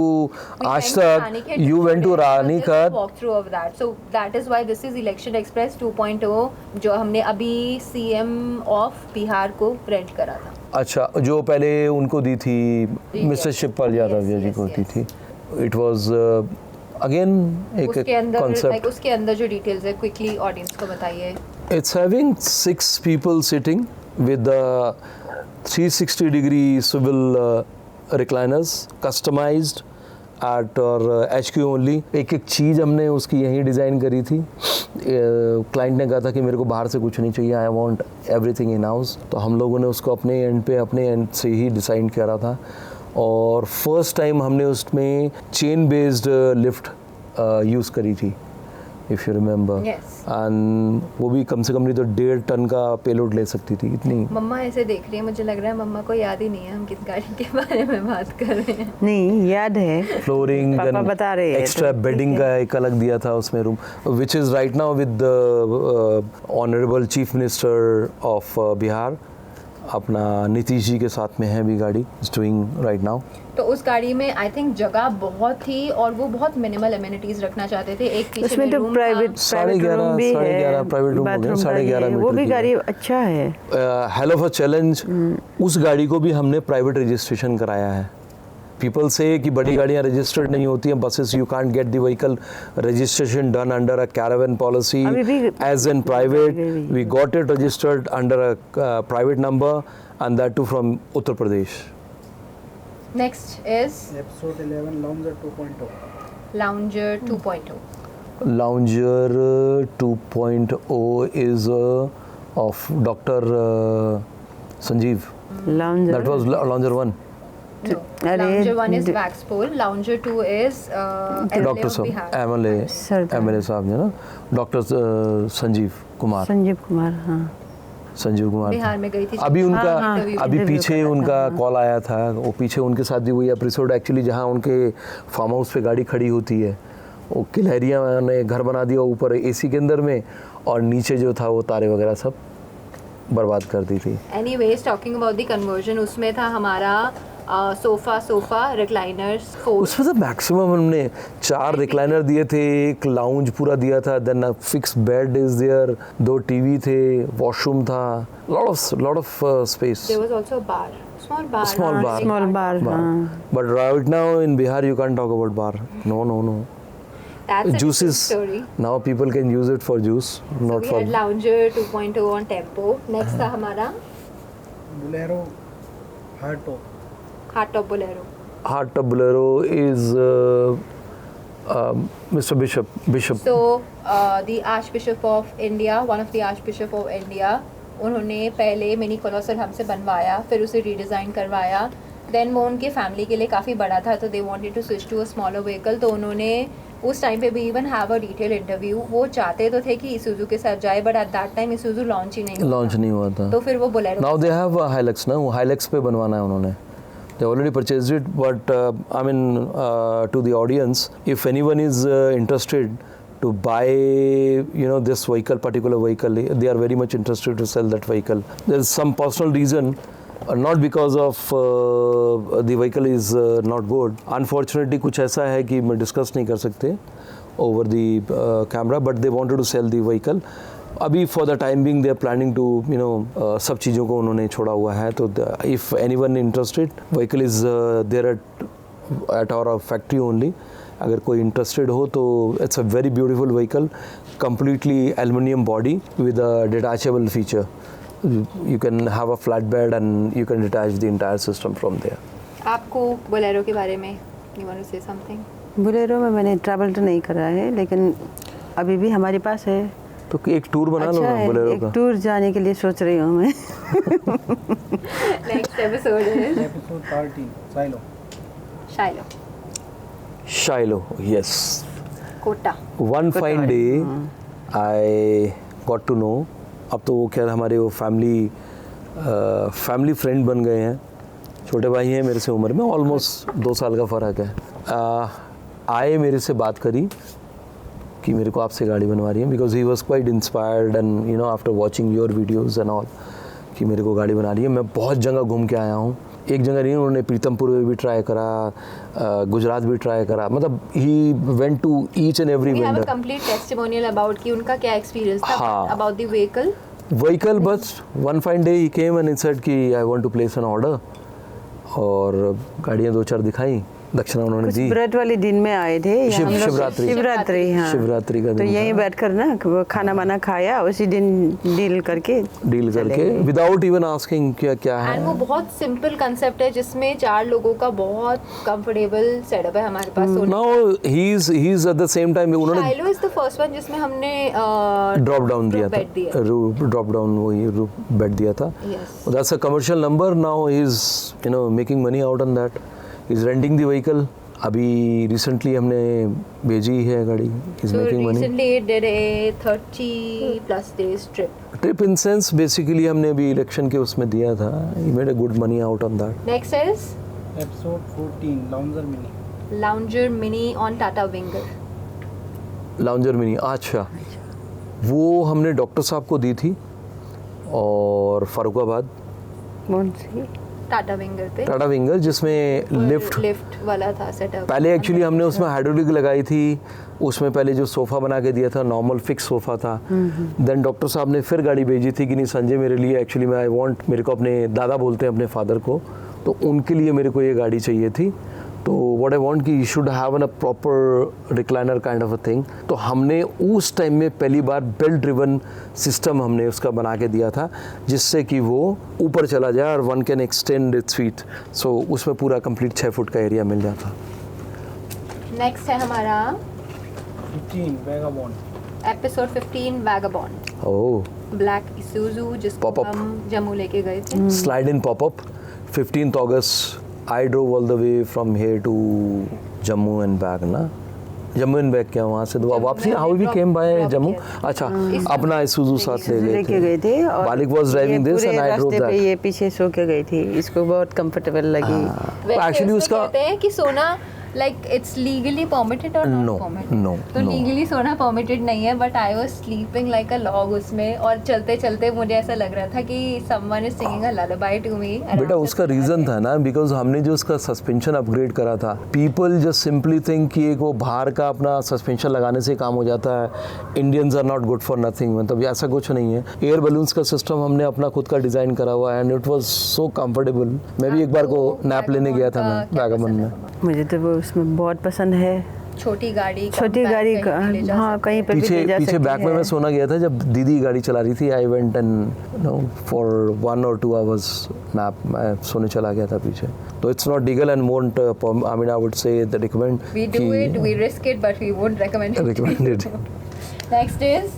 Speaker 1: आज तक you went to Ranikhat.
Speaker 2: walk through of that, so that is why this is Election Express 2.0 जो हमने अभी CM ऑफ बिहार को रेंट करा था।
Speaker 1: अच्छा जो पहले उनको दी थी मिस्टर शिवपाल यादव जी को दी थी। It was again एक
Speaker 2: उसके अंदर
Speaker 1: concept.
Speaker 2: like उसके अंदर जो डिटेल्स है क्विकली ऑडियंस को बताइए।
Speaker 1: It's having 6 people sitting with the 360-degree swivel recliners, customized at our HQ only. एक चीज़ हमने उसकी यहीं डिज़ाइन करी थी। क्लाइंट ने कहा था कि मेरे को बाहर से कुछ नहीं चाहिए, I want everything in house. तो हम लोगों ने उसको अपने एंड से ही डिज़ाइन करा था। और फर्स्ट टाइम हमने उसमें चेन बेस्ड लिफ्ट यूज़ करी थी, इफ़ यू रिमेंबर। एंड वो भी कम से कम नहीं तो 1.5 टन का पेलोड ले सकती थी इतनी।
Speaker 2: मम्मा ऐसे देख रही है, मुझे लग रहा है मम्मा को याद ही नहीं है हम किस गाड़ी के बारे में बात कर रहे हैं।
Speaker 3: नहीं याद है,
Speaker 1: फ्लोरिंग
Speaker 3: पापा बता रहे हैं,
Speaker 1: एक्स्ट्रा
Speaker 3: तो
Speaker 1: बेडिंग का एक अलग दिया था उसमें room, which is right now with the honourable chief minister of Bihar, अपना नीतीश जी के साथ में है भी गाड़ी, इज डूइंग राइट नाउ।
Speaker 2: तो उस गाड़ी में आई थिंक जगह बहुत थी और वो बहुत मिनिमल एमिनिटीज रखना चाहते थे। एक पीछे
Speaker 3: उसमें तो प्राइवेट रूम भी है,
Speaker 1: प्राइवेट रूम हो गया, 11.5 मीटर
Speaker 3: वो भी गाड़ी अच्छा है।
Speaker 1: Hell of a challenge. उस गाड़ी को भी हमने प्राइवेट रजिस्ट्रेशन कराया है। पीपल से कि बड़ी गाड़ियाँ रजिस्टर्ड नहीं होती हैं, buses you can't get the vehicle registration done under a caravan policy as in private. We got it registered under a private number and that too from Uttar Pradesh.
Speaker 2: Next is
Speaker 4: episode 11 Lounger 2.0।
Speaker 2: Lounger 2.0।
Speaker 1: Lounger 2.0 is of Dr. Sanjeev.
Speaker 3: Lounger.
Speaker 1: That was Lounger 1.
Speaker 2: No. Lounger 1 is Waxpole. Lounger 2 is
Speaker 1: Dr. MLA साहब जो ना doctor Sanjeev Kumar.
Speaker 3: हाँ।
Speaker 1: संजीव कुमार
Speaker 2: बिहार में गई थी
Speaker 1: अभी उनका अभी
Speaker 3: interview
Speaker 1: पीछे
Speaker 3: करा था,
Speaker 1: उनका
Speaker 3: हाँ।
Speaker 1: कॉल आया था। वो पीछे उनके साथ भी वही एपिसोड एक्चुअली जहाँ उनके फार्म हाउस पे गाड़ी खड़ी होती है, वो किलहरिया ने घर बना दिया ऊपर एसी के अंदर में, और नीचे जो था वो तारे वगैरह सब बर्बाद कर दी थी।
Speaker 2: Anyways talking about the conversion, उसमें था हमारा सोफा रिक्लाइनर्स 4।
Speaker 1: उसमें तो मैक्सिमम हमने 4 रिक्लाइनर दिए थे, एक लाउंज पूरा दिया था, then fix bed is there, 2 TV थे, वॉशरूम था, lot of space.
Speaker 2: There was also a bar,
Speaker 1: small bar. But right now in Bihar you can't talk about bar. No.
Speaker 2: That's
Speaker 1: juices
Speaker 2: a story.
Speaker 1: Now people can use it for juice, not
Speaker 2: we
Speaker 1: for
Speaker 2: had Lounger 2.0 on Tempo. Next था हमारा
Speaker 4: Bolero hard top
Speaker 2: Bolero.
Speaker 1: hard top Bolero is Mr. Bishop.
Speaker 2: So the Archbishop of India, one of the Archbishop of India, उन्होंने पहले mini कोलोसर हमसे बनवाया, फिर उसे redesign करवाया। Then वो उनके फैमिली के लिए काफ़ी बड़ा था, तो they wanted to switch to a smaller vehicle. तो उन्होंने उस टाइम पे भी even have a detail interview, वो चाहते तो थे कि इसूजू के साथ जाए, but at that time Isuzu launch नहीं हुआ था। तो फिर वो Bolero.
Speaker 1: Now they have Hilux ना, वो हाइलक्स पे बनवाना है उन्होंने। They already purchased it, but I mean to the audience, if anyone is interested to buy, this particular vehicle, they are very much interested to sell that vehicle. There is some personal reason not because of the vehicle is not good, unfortunately कुछ ऐसा है कि मैं discuss नहीं कर सकते over the camera, but they wanted to sell the vehicle. अभी for the time being they are planning to सब चीज़ों को उन्होंने छोड़ा हुआ है. तो if anyone interested, vehicle is there at our factory only. अगर कोई इंटरेस्टेड हो तो it's a very beautiful vehicle, completely aluminium body with a detachable feature. You can have a flatbed and you can detach the entire system from there.
Speaker 2: आपको Bolero के बारे में you want to say something?
Speaker 3: Bolero में मैंने travel तो नहीं करा है, लेकिन अभी भी हमारे पास है.
Speaker 1: तो एक टूर बना लो ना बोलेरो का.
Speaker 3: एक टूर जाने के लिए सोच रही हूँ मैं.
Speaker 2: Next episode is
Speaker 4: Episode 13, Silo.
Speaker 2: Shiloh.
Speaker 1: Shiloh, yes.
Speaker 2: Kota.
Speaker 1: One fine day, I got to know. अब तो वो खैर हमारे वो फैमिली फ्रेंड बन गए हैं. छोटे भाई हैं मेरे से उम्र में, ऑलमोस्ट 2 साल का फ़र्क है. आए मेरे से बात करी कि मेरे को आपसे गाड़ी बनवा रही है, because he was quite inspired and after watching your videos and all, कि मेरे को गाड़ी बना रही है. मैं बहुत जगह घूम के आया हूँ. एक जगह नहीं, उन्होंने प्रीतमपुर में भी ट्राई करा, गुजरात भी ट्राई करा. मतलब he went to each and every vendor.
Speaker 2: We have a complete testimonial about कि उनका क्या एक्सपीरियंस था.
Speaker 1: हाँ.
Speaker 2: About the vehicle.
Speaker 1: बस one fine day he came and he said कि I want to place an order. और गाड़ियाँ 2-4 दिखाई, दक्षिणा उन्होंने दी.
Speaker 3: व्रत वाले दिन में आए थे.
Speaker 1: शिवरात्रि.
Speaker 3: हाँ.
Speaker 1: शिवरात्रि का दिन.
Speaker 3: तो यहीं बैठकर ना खाना वाना खाया, उसी दिन डील करके
Speaker 1: विदाउट इवन आस्किंग क्या है.
Speaker 2: एंड वो बहुत सिंपल कंसेप्ट है जिसमें 4 लोगों का बहुत कंफर्टेबल सेटअप है हमारे पास.
Speaker 1: Now he is at the same time उन्होंने
Speaker 2: Shiloh is the first one जिसमें हमने
Speaker 1: ड्रॉप डाउन दिया था. ड्रॉप डाउन वही बेड दिया था. That's a commercial number. Now he is making money out on that. He's renting the vehicle. अभी recently हमने भेजी है गाड़ी. He's making money.
Speaker 2: Recently he did a 30+ days trip.
Speaker 1: Trip in sense basically हमने अभी election के उसमें दिया था. He made a good money out on that.
Speaker 2: Next is
Speaker 4: Episode 14, Lounger Mini.
Speaker 2: Lounger Mini on Tata Winger.
Speaker 1: Lounger Mini. अच्छा, वो हमने doctor साहब को दी थी और फरुखाबाद.
Speaker 3: कौन सी?
Speaker 2: टाटा विंगर पे.
Speaker 1: टाटा विंगर जिसमें लिफ्ट
Speaker 2: वाला था सेटअप.
Speaker 1: पहले एक्चुअली हमने उसमें हाइड्रोलिक लगाई थी. उसमें पहले जो सोफ़ा बना के दिया था, नॉर्मल फिक्स सोफ़ा था. देन डॉक्टर साहब ने फिर गाड़ी भेजी थी कि नहीं संजय, मेरे लिए एक्चुअली मैं मेरे को अपने दादा बोलते हैं अपने फादर को, तो उनके लिए मेरे को ये गाड़ी चाहिए थी. तो व्हाट आई वांट कि you should have a proper recliner kind of a thing. तो हमने उस टाइम में पहली बार बेल्ट ड्रिवन सिस्टम हमने उसका बना के दिया था, जिससे कि वो ऊपर चला जाए और one can extend its feet. So उसमें पूरा कंप्लीट 6 फुट का एरिया मिल जाता.
Speaker 2: नेक्स्ट है हमारा
Speaker 4: 15, Vagabond.
Speaker 2: Episode 15 Vagabond.
Speaker 1: Oh.
Speaker 2: Black Isuzu जिसको
Speaker 1: Pop-up.
Speaker 2: हम जम्मू लेके गए थे.
Speaker 1: Slide in popup 15th August. I drove all the way from here to Jammu and back ना. जम्मू एंड बैक क्या वहाँ से वापसी. How we came by Jammu. अच्छा, अपना इसूजू साथ ले गए
Speaker 3: थे.
Speaker 1: मालिक was driving this and I drove that.
Speaker 3: ये पीछे सो के गई थी. इसको बहुत कंफर्टेबल लगी.
Speaker 1: एक्चुअली उसका
Speaker 2: कहते हैं कि सोना like it's legally permitted or not permitted?
Speaker 1: No.
Speaker 2: तो legally सोना permitted नहीं है, but I was sleeping like a log उसमें, और चलते चलते मुझे ऐसा लग रहा था कि someone is singing a lullaby to me.
Speaker 1: बेटा उसका रीज़न था ना, बिकॉज हमने जो उसका सस्पेंशन अपग्रेड करा था. पीपल जस्ट सिंपली थिंक कि एक वो बाहर का अपना सस्पेंशन लगाने से काम हो जाता है. Indians are not good for nothing. मतलब ऐसा कुछ नहीं है. एयर बलून्स का सिस्टम हमने अपना खुद का डिज़ाइन करा हुआ है and it was so comfortable. मैं भी एक बार को नैप लेने गया था मैं वैगन में.
Speaker 3: मुझे तो वो उसमें बहुत पसंद है.
Speaker 2: छोटी गाड़ी
Speaker 3: हाँ, कहीं पे
Speaker 1: पीछे बैक में मैं सोना गया था जब दीदी गाड़ी चला रही थी. I went and for 1 or 2 hours nap. मैं सोने चला गया था पीछे. तो it's not legal and won't I mean I would say the recommend.
Speaker 2: We do it, we risk it, but we won't recommend it. Next is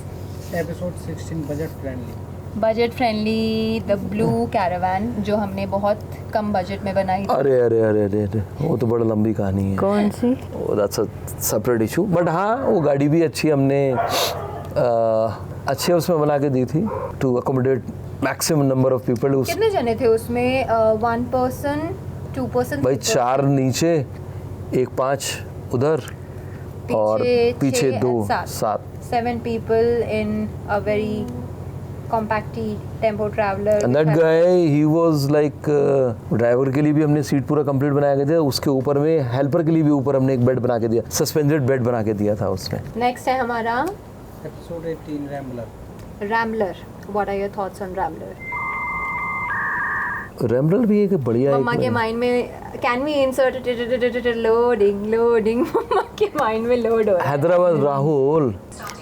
Speaker 4: Episode 16, Budget Friendly.
Speaker 2: Budget friendly the blue caravan, जो हमने बहुत कम budget में बनाई.
Speaker 1: अरे वो तो बड़ा लंबी कहानी है.
Speaker 3: कौन सी?
Speaker 1: That's a separate issue. But हाँ, वो गाड़ी भी अच्छी हमने अच्छे उसमें बना के दी थी to accommodate maximum number of people.
Speaker 2: कितने जने थे उसमें? 1 person, 2 person.
Speaker 1: भाई 4 नीचे, 1 5 उधर और पीछे 2 7.
Speaker 2: 7 people in a very compact tempo traveller.
Speaker 1: And that guy he was like driver के लिए भी हमने सीट पूरा कंप्लीट बनाया गया था, उसके ऊपर में हेल्पर के लिए भी ऊपर हमने एक बेड बना के दिया, सस्पेंडेड बेड बना के दिया था उसमें।
Speaker 2: नेक्स्ट है हमारा
Speaker 4: episode 18 Rambler.
Speaker 2: Rambler. What are your thoughts on Rambler?
Speaker 1: Rambler भी एक बढ़िया
Speaker 2: मम्मा के माइंड में can we insert loading loading mamma के माइंड में लोड हो रहा है।
Speaker 1: हैदराबाद राहुल।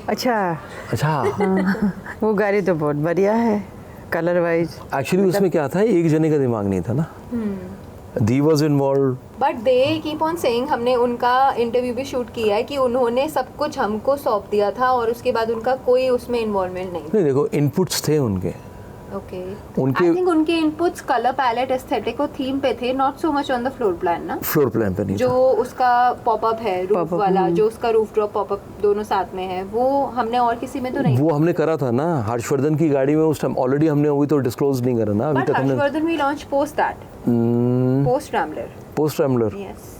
Speaker 3: अच्छा
Speaker 1: अच्छा
Speaker 3: वो गाड़ी तो बहुत बढ़िया है कलर वाइज।
Speaker 1: एक्चुअली उसमें क्या था, एक जने का दिमाग नहीं था ना, the was involve.
Speaker 2: But they keep on saying, हमने उनका इंटरव्यू भी शूट किया है कि उन्होंने सब कुछ हमको सौंप दिया था और उसके बाद उनका कोई उसमें इन्वॉल्वमेंट नहीं।
Speaker 1: देखो इनपुट्स थे उनके,
Speaker 2: ओके
Speaker 1: उनके
Speaker 2: आई थिंक उनके इनपुट्स कलर पैलेट एस्थेटिक और थीम पे थे, not so much on the floor plan ना।
Speaker 1: फ्लोर प्लान पे नहीं
Speaker 2: जो
Speaker 1: था।
Speaker 2: उसका पॉपअप है रूफ वाला, जो उसका रूफ ड्रॉप पॉपअप दोनों साथ में है, वो हमने और किसी में तो नहीं।
Speaker 1: वो हमने करा था ना हर्षवर्धन की गाड़ी में उस टाइम ऑलरेडी, हमने अभी तो डिस्क्लोज नहीं करा ना अभी
Speaker 2: बट
Speaker 1: तक हमने।
Speaker 2: Harshvardhan we launch post that, post Rambler.
Speaker 1: Post Rambler
Speaker 2: yes,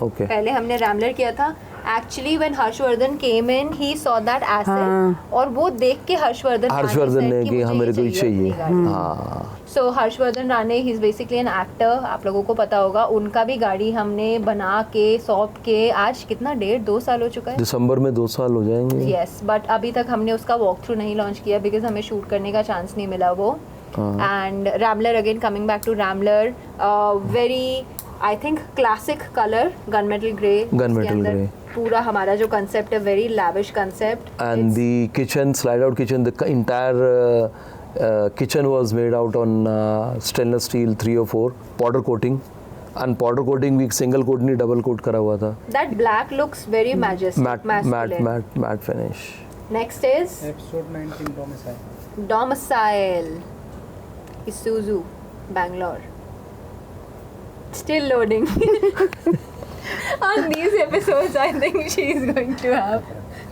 Speaker 1: okay.
Speaker 2: पहले हमने रैम्बलर किया था। Actually when Harshvardhan came in he saw that asset और वो देख के हर्षवर्धन
Speaker 1: ने कि हाँ मेरे को ही चाहिए। हाँ
Speaker 2: so Harshvardhan Rane he is basically an actor, आप लोगों को पता होगा। उनका भी गाड़ी हमने बना के सौंप के आज कितना 1.5-2 साल हो चुका है,
Speaker 1: दिसंबर में 2 साल हो जाएंगे।
Speaker 2: यस बट अभी तक हमने उसका वॉक थ्रू नहीं लॉन्च किया बिकॉज हमें शूट करने का चांस नहीं मिला वो। And Rambler again, coming back to Rambler, very I think classic colour, gunmetal grey.
Speaker 1: Gunmetal grey
Speaker 2: पूरा हमारा जो कंसेप्ट है very lavish concept.
Speaker 1: And the kitchen, slide out kitchen, the entire kitchen was made out on stainless steel 3 or 4 powder coating, and powder coating भी single coat नहीं double coat करा हुआ था।
Speaker 2: That black looks very majestic,
Speaker 1: matte finish.
Speaker 2: Next is
Speaker 4: episode 19 domicile.
Speaker 2: Domicile, Isuzu, Bangalore. Still loading. On these episodes, I think she is going to have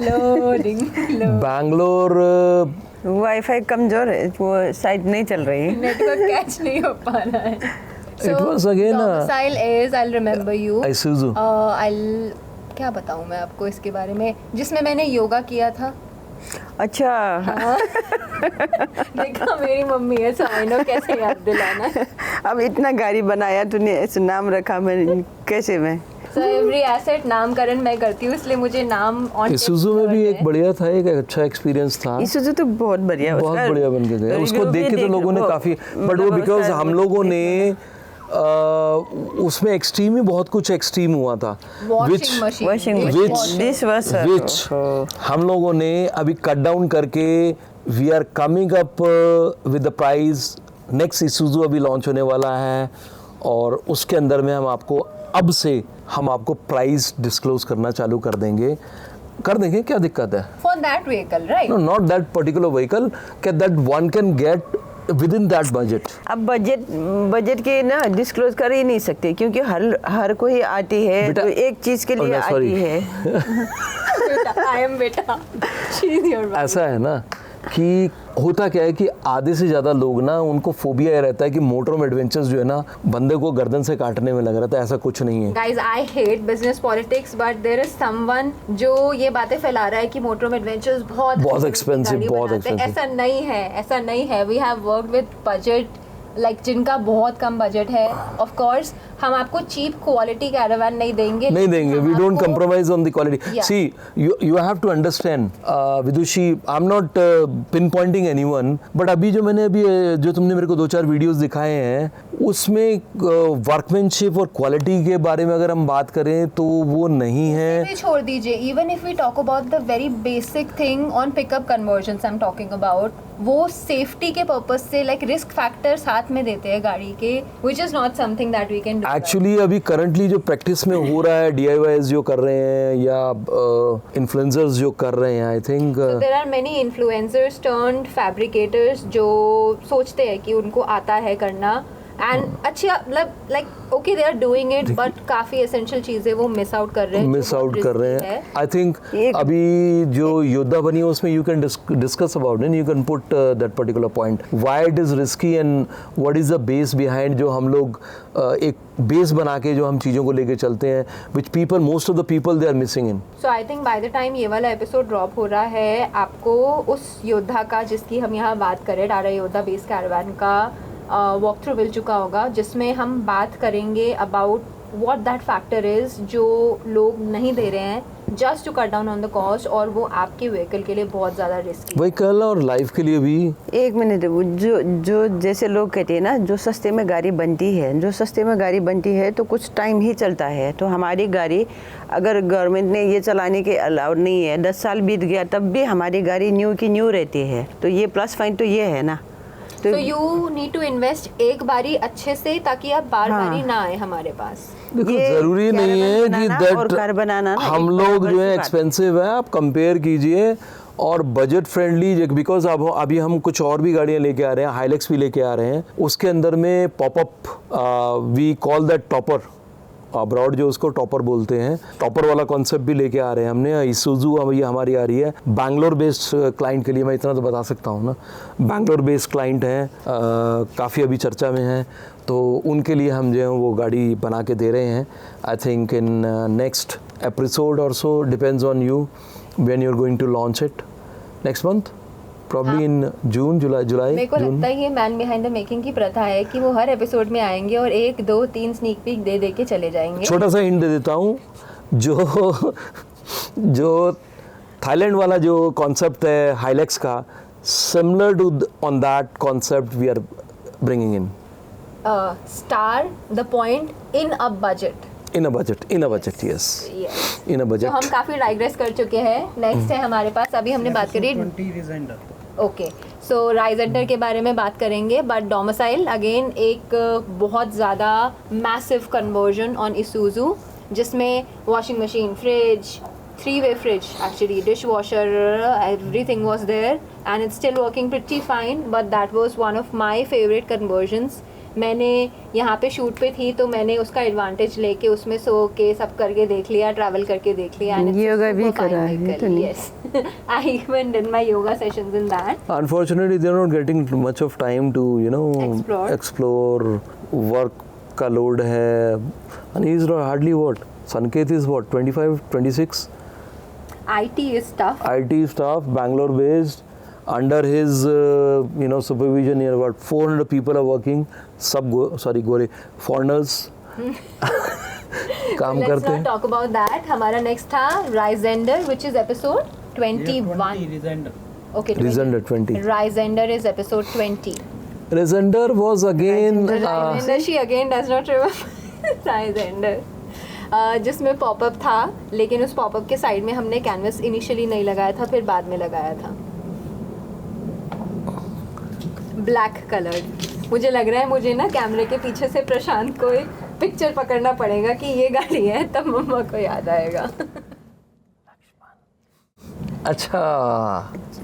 Speaker 2: loading.
Speaker 1: Bangalore
Speaker 3: wifi कमजोर है, वो site नहीं चल रही,
Speaker 2: network catch नहीं हो पा रहा है।
Speaker 1: It was again
Speaker 2: Domicile is, I'll remember you.
Speaker 1: Isuzu.
Speaker 2: I'll क्या बताऊँ मैं आपको इसके बारे में, जिसमें मैंने योगा किया था।
Speaker 3: अच्छा
Speaker 2: देखा मेरी मम्मी है, so I know कैसे याद दिलाना है।
Speaker 3: अब इतना गाड़ी बनाया तूने, ऐसे नाम रखा, मैं कैसे मैं
Speaker 2: So every asset नामकरण मैं करती हूँ, इसलिए मुझे नाम on
Speaker 1: Isuzu में भी एक बढ़िया था, एक अच्छा एक्सपीरियंस था।
Speaker 3: Isuzu तो बहुत बढ़िया,
Speaker 1: बहुत बढ़िया बन के गया, उसको देख के तो लोगों ने काफी, बट वो बिकॉज हम लोगों ने उसमें एक्सट्रीम ही बहुत कुछ एक्सट्रीम हुआ था, which हम लोगों ने अभी कट डाउन करके we are coming up with the price. Next Isuzu अभी लॉन्च होने वाला है और उसके अंदर में हम आपको अब से हम आपको प्राइस डिस्क्लोज करना चालू कर देंगे, क्या दिक्कत है?
Speaker 2: For that vehicle, right?
Speaker 1: No, not that particular vehicle, that one can get within that budget.
Speaker 3: अब बजट के ना डिस्क्लोज कर ही नहीं सकते, क्योंकि हर कोई आती है तो एक चीज के लिए आती है।
Speaker 2: I am बेटा, she is your
Speaker 1: ऐसा है ना कि होता क्या है कि आधे से ज़्यादा लोग ना, उनको फोबिया ये रहता है कि मोटरहोम एडवेंचर्स जो है ना बंदे को गर्दन से काटने में लग रहा था, ऐसा कुछ नहीं है।
Speaker 2: Guys, I hate business politics, but there is someone जो ये बातें फैला रहा है कि मोटरहोम एडवेंचर्स बहुत
Speaker 1: एक्सपेंसिव, बहुत एक्सपेंसिव।
Speaker 2: ऐसा नहीं है। We have worked with budget, like जिनका बहुत कम बजट है। ऑफ कोर्स हम आपको चीप क्वालिटी कैरावान नहीं देंगे।
Speaker 1: We don't compromise on the quality. See you have to understand Vidushi, I am not pin pointing anyone, but अभी जो तुमने मेरे को 2-4 वीडियोस दिखाए हैं उसमें वर्कमैनशिप और क्वालिटी के बारे में अगर हम बात करें तो वो नहीं है।
Speaker 2: छोड़ दीजिए, even if we talk about the very basic thing on pickup conversions I am talking about, वो सेफ्टी के पर्पस से लाइक रिस्क फैक्टर साथ में देते हैं गाड़ी के, which is not something that we can do.
Speaker 1: Actually अभी करंटली जो प्रैक्टिस में हो रहा है, DIYs जो कर रहे हैं या इन्फ्लुएंसर्स जो कर रहे हैं, I think
Speaker 2: there are many influencers turned fabricators जो सोचते हैं कि उनको आता है करना, एंड अच्छी मतलब like okay they are doing it but काफी एसेंशियल चीजें वो मिस आउट कर रहे हैं
Speaker 1: आई थिंक अभी जो योद्धा बनी है उसमें you can discuss about it, you can put that particular point why it is risky and what is the base behind जो हम लोग एक बेस बना के जो हम चीज़ों को लेके चलते हैं which people most of the people they are missing in.
Speaker 2: So I think by the time ये वाला एपिसोड ड्रॉप हो रहा है आपको उस योद्धा का जिसकी हम यहाँ बात करें टाटा योद्धा बेस कैरावान का वॉक थ्रू मिल चुका होगा, जिसमें हम बात करेंगे about what that factor is जो लोग नहीं दे रहे हैं just to cut down on the cost, और वो आपके व्हीकल के लिए बहुत ज़्यादा रिस्की
Speaker 1: व्हीकल और लाइफ के लिए भी.
Speaker 3: एक मिनट, जो जैसे लोग कहते हैं ना जो सस्ते में गाड़ी बनती है तो कुछ टाइम ही चलता है. तो हमारी गाड़ी अगर गवर्नमेंट ने ये चलाने के अलाउड नहीं है, 10 साल बीत गया तब भी हमारी गाड़ी न्यू की न्यू रहती है. तो ये प्लस पॉइंट तो ये है ना.
Speaker 2: तो यू नीड टू इन्वेस्ट एक बारी अच्छे से ताकि आप बारी ना आए हमारे पास.
Speaker 1: देखो जरूरी नहीं है कि दैट हम लोग जो है एक्सपेंसिव है, आप कंपेयर कीजिए और बजट फ्रेंडली, बिकॉज अब अभी हम कुछ और भी गाड़ियाँ लेके आ रहे हैं, हाइलेक्स भी लेके आ रहे हैं, उसके अंदर में popup we call that topper, abroad जो उसको टॉपर बोलते हैं, टॉपर वाला कॉन्सेप्ट भी लेके आ रहे हैं हमने. ईसुजू अब ये हमारी आ रही है बैंगलोर बेस्ड क्लाइंट के लिए, मैं इतना तो बता सकता हूँ ना, बैंगलोर बेस्ड क्लाइंट हैं, काफ़ी अभी चर्चा में हैं, तो उनके लिए हम जो है वो गाड़ी बना के दे रहे हैं. I think in next episode और so depends on you when you are going to launch it next month, probably in June July.
Speaker 2: मेरे को लगता है ये मैन बिहाइंड द मेकिंग की प्रथा है कि वो हर एपिसोड में आएंगे और 1, 2, 3 स्नीक पीक दे के चले जाएंगे.
Speaker 1: छोटा सा हिंट दे देता हूँ, जो थाईलैंड वाला जो कॉन्सेप्ट है हाइलेक्स का, similar to on that concept we are bringing in.
Speaker 2: Star the point in a budget.
Speaker 1: In a budget, yes. In a budget.
Speaker 2: तो हम काफ़ी डाइग्रेस कर चुके हैं. नेक्स्ट है हमारे पास, अभी हमने बात करी ओके, सो राइजेंडर के बारे में बात करेंगे, बट डोमिसाइल अगेन एक बहुत ज़्यादा मैसिव कन्वर्जन ऑन इसूजू, जिसमें washing machine, fridge, 3-way fridge actually, dishwasher, everything was there and it's still working pretty fine, but that was one of my favorite conversions. मैंने यहाँ पे शूट पे थी तो मैंने उसका एडवांटेज लेके उसमें सो के सब करके देख लिया, ट्रैवल करके देख लिया.
Speaker 3: योगा भी करा है तो
Speaker 2: yes. I even did my yoga sessions in that.
Speaker 1: Unfortunately they are not getting much of time to explore. Work का load है, and he is hardly what, Sanket is what, 25, 26.
Speaker 2: IT is tough.
Speaker 1: IT staff, Bangalore based. Under his supervision here about 400 people are working, सब गोरे foreigners काम करते हैं.
Speaker 2: Let's not talk about that. हमारा next था Ryzender, which is episode 21. Okay,
Speaker 1: Ryzender 20.
Speaker 2: Ryzender is episode 20.
Speaker 1: Ryzender was again
Speaker 2: Ryzender, she again does not remember Ryzender. जिसमें popup था, लेकिन उस पॉपअप के साइड में हमने कैनवस इनिशियली नहीं लगाया था, फिर बाद में लगाया था. Black coloured. मुझे लग रहा है मुझे ना कैमरे के पीछे से प्रशांत को एक पिक्चर पकड़ना पड़ेगा कि ये गाड़ी है, तब मम्मा को याद आएगा.
Speaker 1: अच्छा,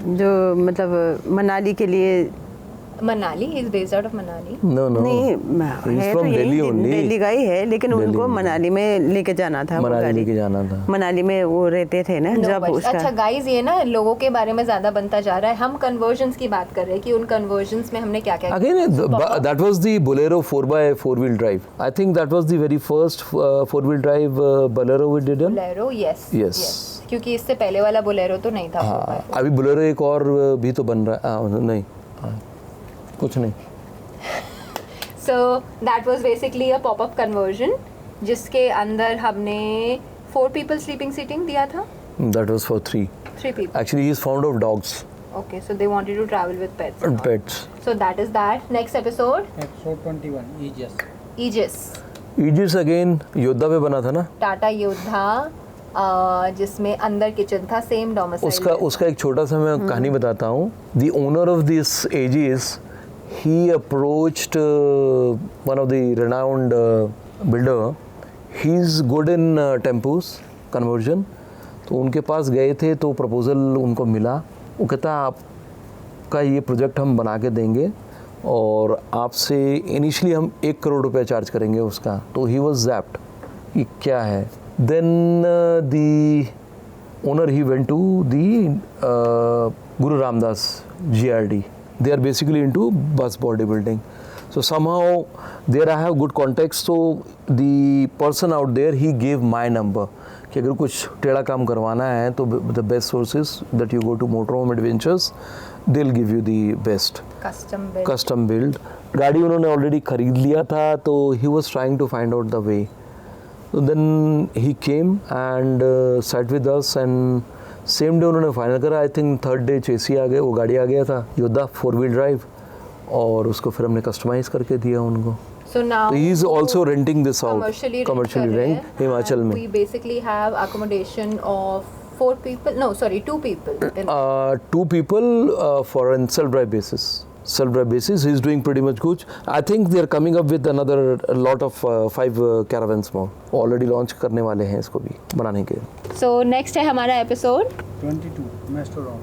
Speaker 3: जो मतलब मनाली के लिए,
Speaker 2: Manali is based out of Manali.
Speaker 1: No.
Speaker 3: नहीं,
Speaker 1: He's from Delhi only.
Speaker 3: Delhi का ही है, लेकिन
Speaker 1: Delhi
Speaker 3: उनको
Speaker 1: में.
Speaker 3: मनाली में लेके जाना था. मनाली में वो रहते थे ना जब उसका.
Speaker 2: अच्छा गाइस, ये ना लोगों के बारे में ज्यादा बनता जा रहा है. हम कन्वर्जन्स की बात कर रहे हैं कि उन कन्वर्जन्स में हमने क्या क्या
Speaker 1: again that was the Bolero 4x4 wheel drive. I think that was the very first 4-wheel drive Bolero we did.
Speaker 2: Bolero, yes. क्योंकि इससे पहले वाला बोलेरो तो नहीं था.
Speaker 1: हाँ, अभी बोलेरो एक और भी तो बन रहा है. नहीं, कुछ नहीं.
Speaker 2: So that was basically a pop-up conversion, जिसके अंदर हमने 4 people sleeping seating दिया था.
Speaker 1: That was for 3
Speaker 2: people.
Speaker 1: Actually, he is fond of dogs.
Speaker 2: Okay, so they wanted to travel with pets.
Speaker 1: Pets.
Speaker 2: So that is that. Next episode.
Speaker 4: Episode 21,
Speaker 2: Aegis.
Speaker 1: Aegis again योद्धा पे बना था ना.
Speaker 2: टाटा योद्धा, जिसमें अंदर किचन था, सेम डोमिसाइल.
Speaker 1: उसका एक छोटा सा मैं कहानी बताता हूँ. The owner of this Aegis, he approached one of the renowned builder. He's good in tempos conversion. तो उनके पास गए थे तो प्रपोजल उनको मिला. वो कहता आपका ये प्रोजेक्ट हम बना के देंगे और आपसे इनिशियली हम 1 करोड़ रुपए चार्ज करेंगे उसका, तो ही वॉज जैप्ड कि क्या है. Then the owner he went to the Guru Ramdas GRD. They are basically into bus bodybuilding. So somehow there I have good context. So the person out there, he gave my number कि अगर कुछ टेढ़ा काम करवाना है तो the best sources that you go to Motorhome Adventures, they'll give you the best custom build. गाड़ी उन्होंने ऑलरेडी खरीद लिया था, तो he was trying to find out the way. So then he came and sat with us and same day उन्होंने final करा. I think third day चेसी आ गए, वो गाड़ी आ गया था योद्धा 4-wheel ड्राइव, और उसको फिर हमने कस्टमाइज करके दिया उनको.
Speaker 2: So now
Speaker 1: he is also renting this out commercially rent Himachal में.
Speaker 2: We basically have accommodation of 4 people, no sorry 2 people.
Speaker 1: 2 people for a self-drive basis. Self-drive basis, he is doing pretty much good. I think they are coming up with another lot of 5 caravans more. Already launch करने वाले हैं इसको भी बनाने के.
Speaker 2: So next है हमारा episode
Speaker 4: 22 Mastodon.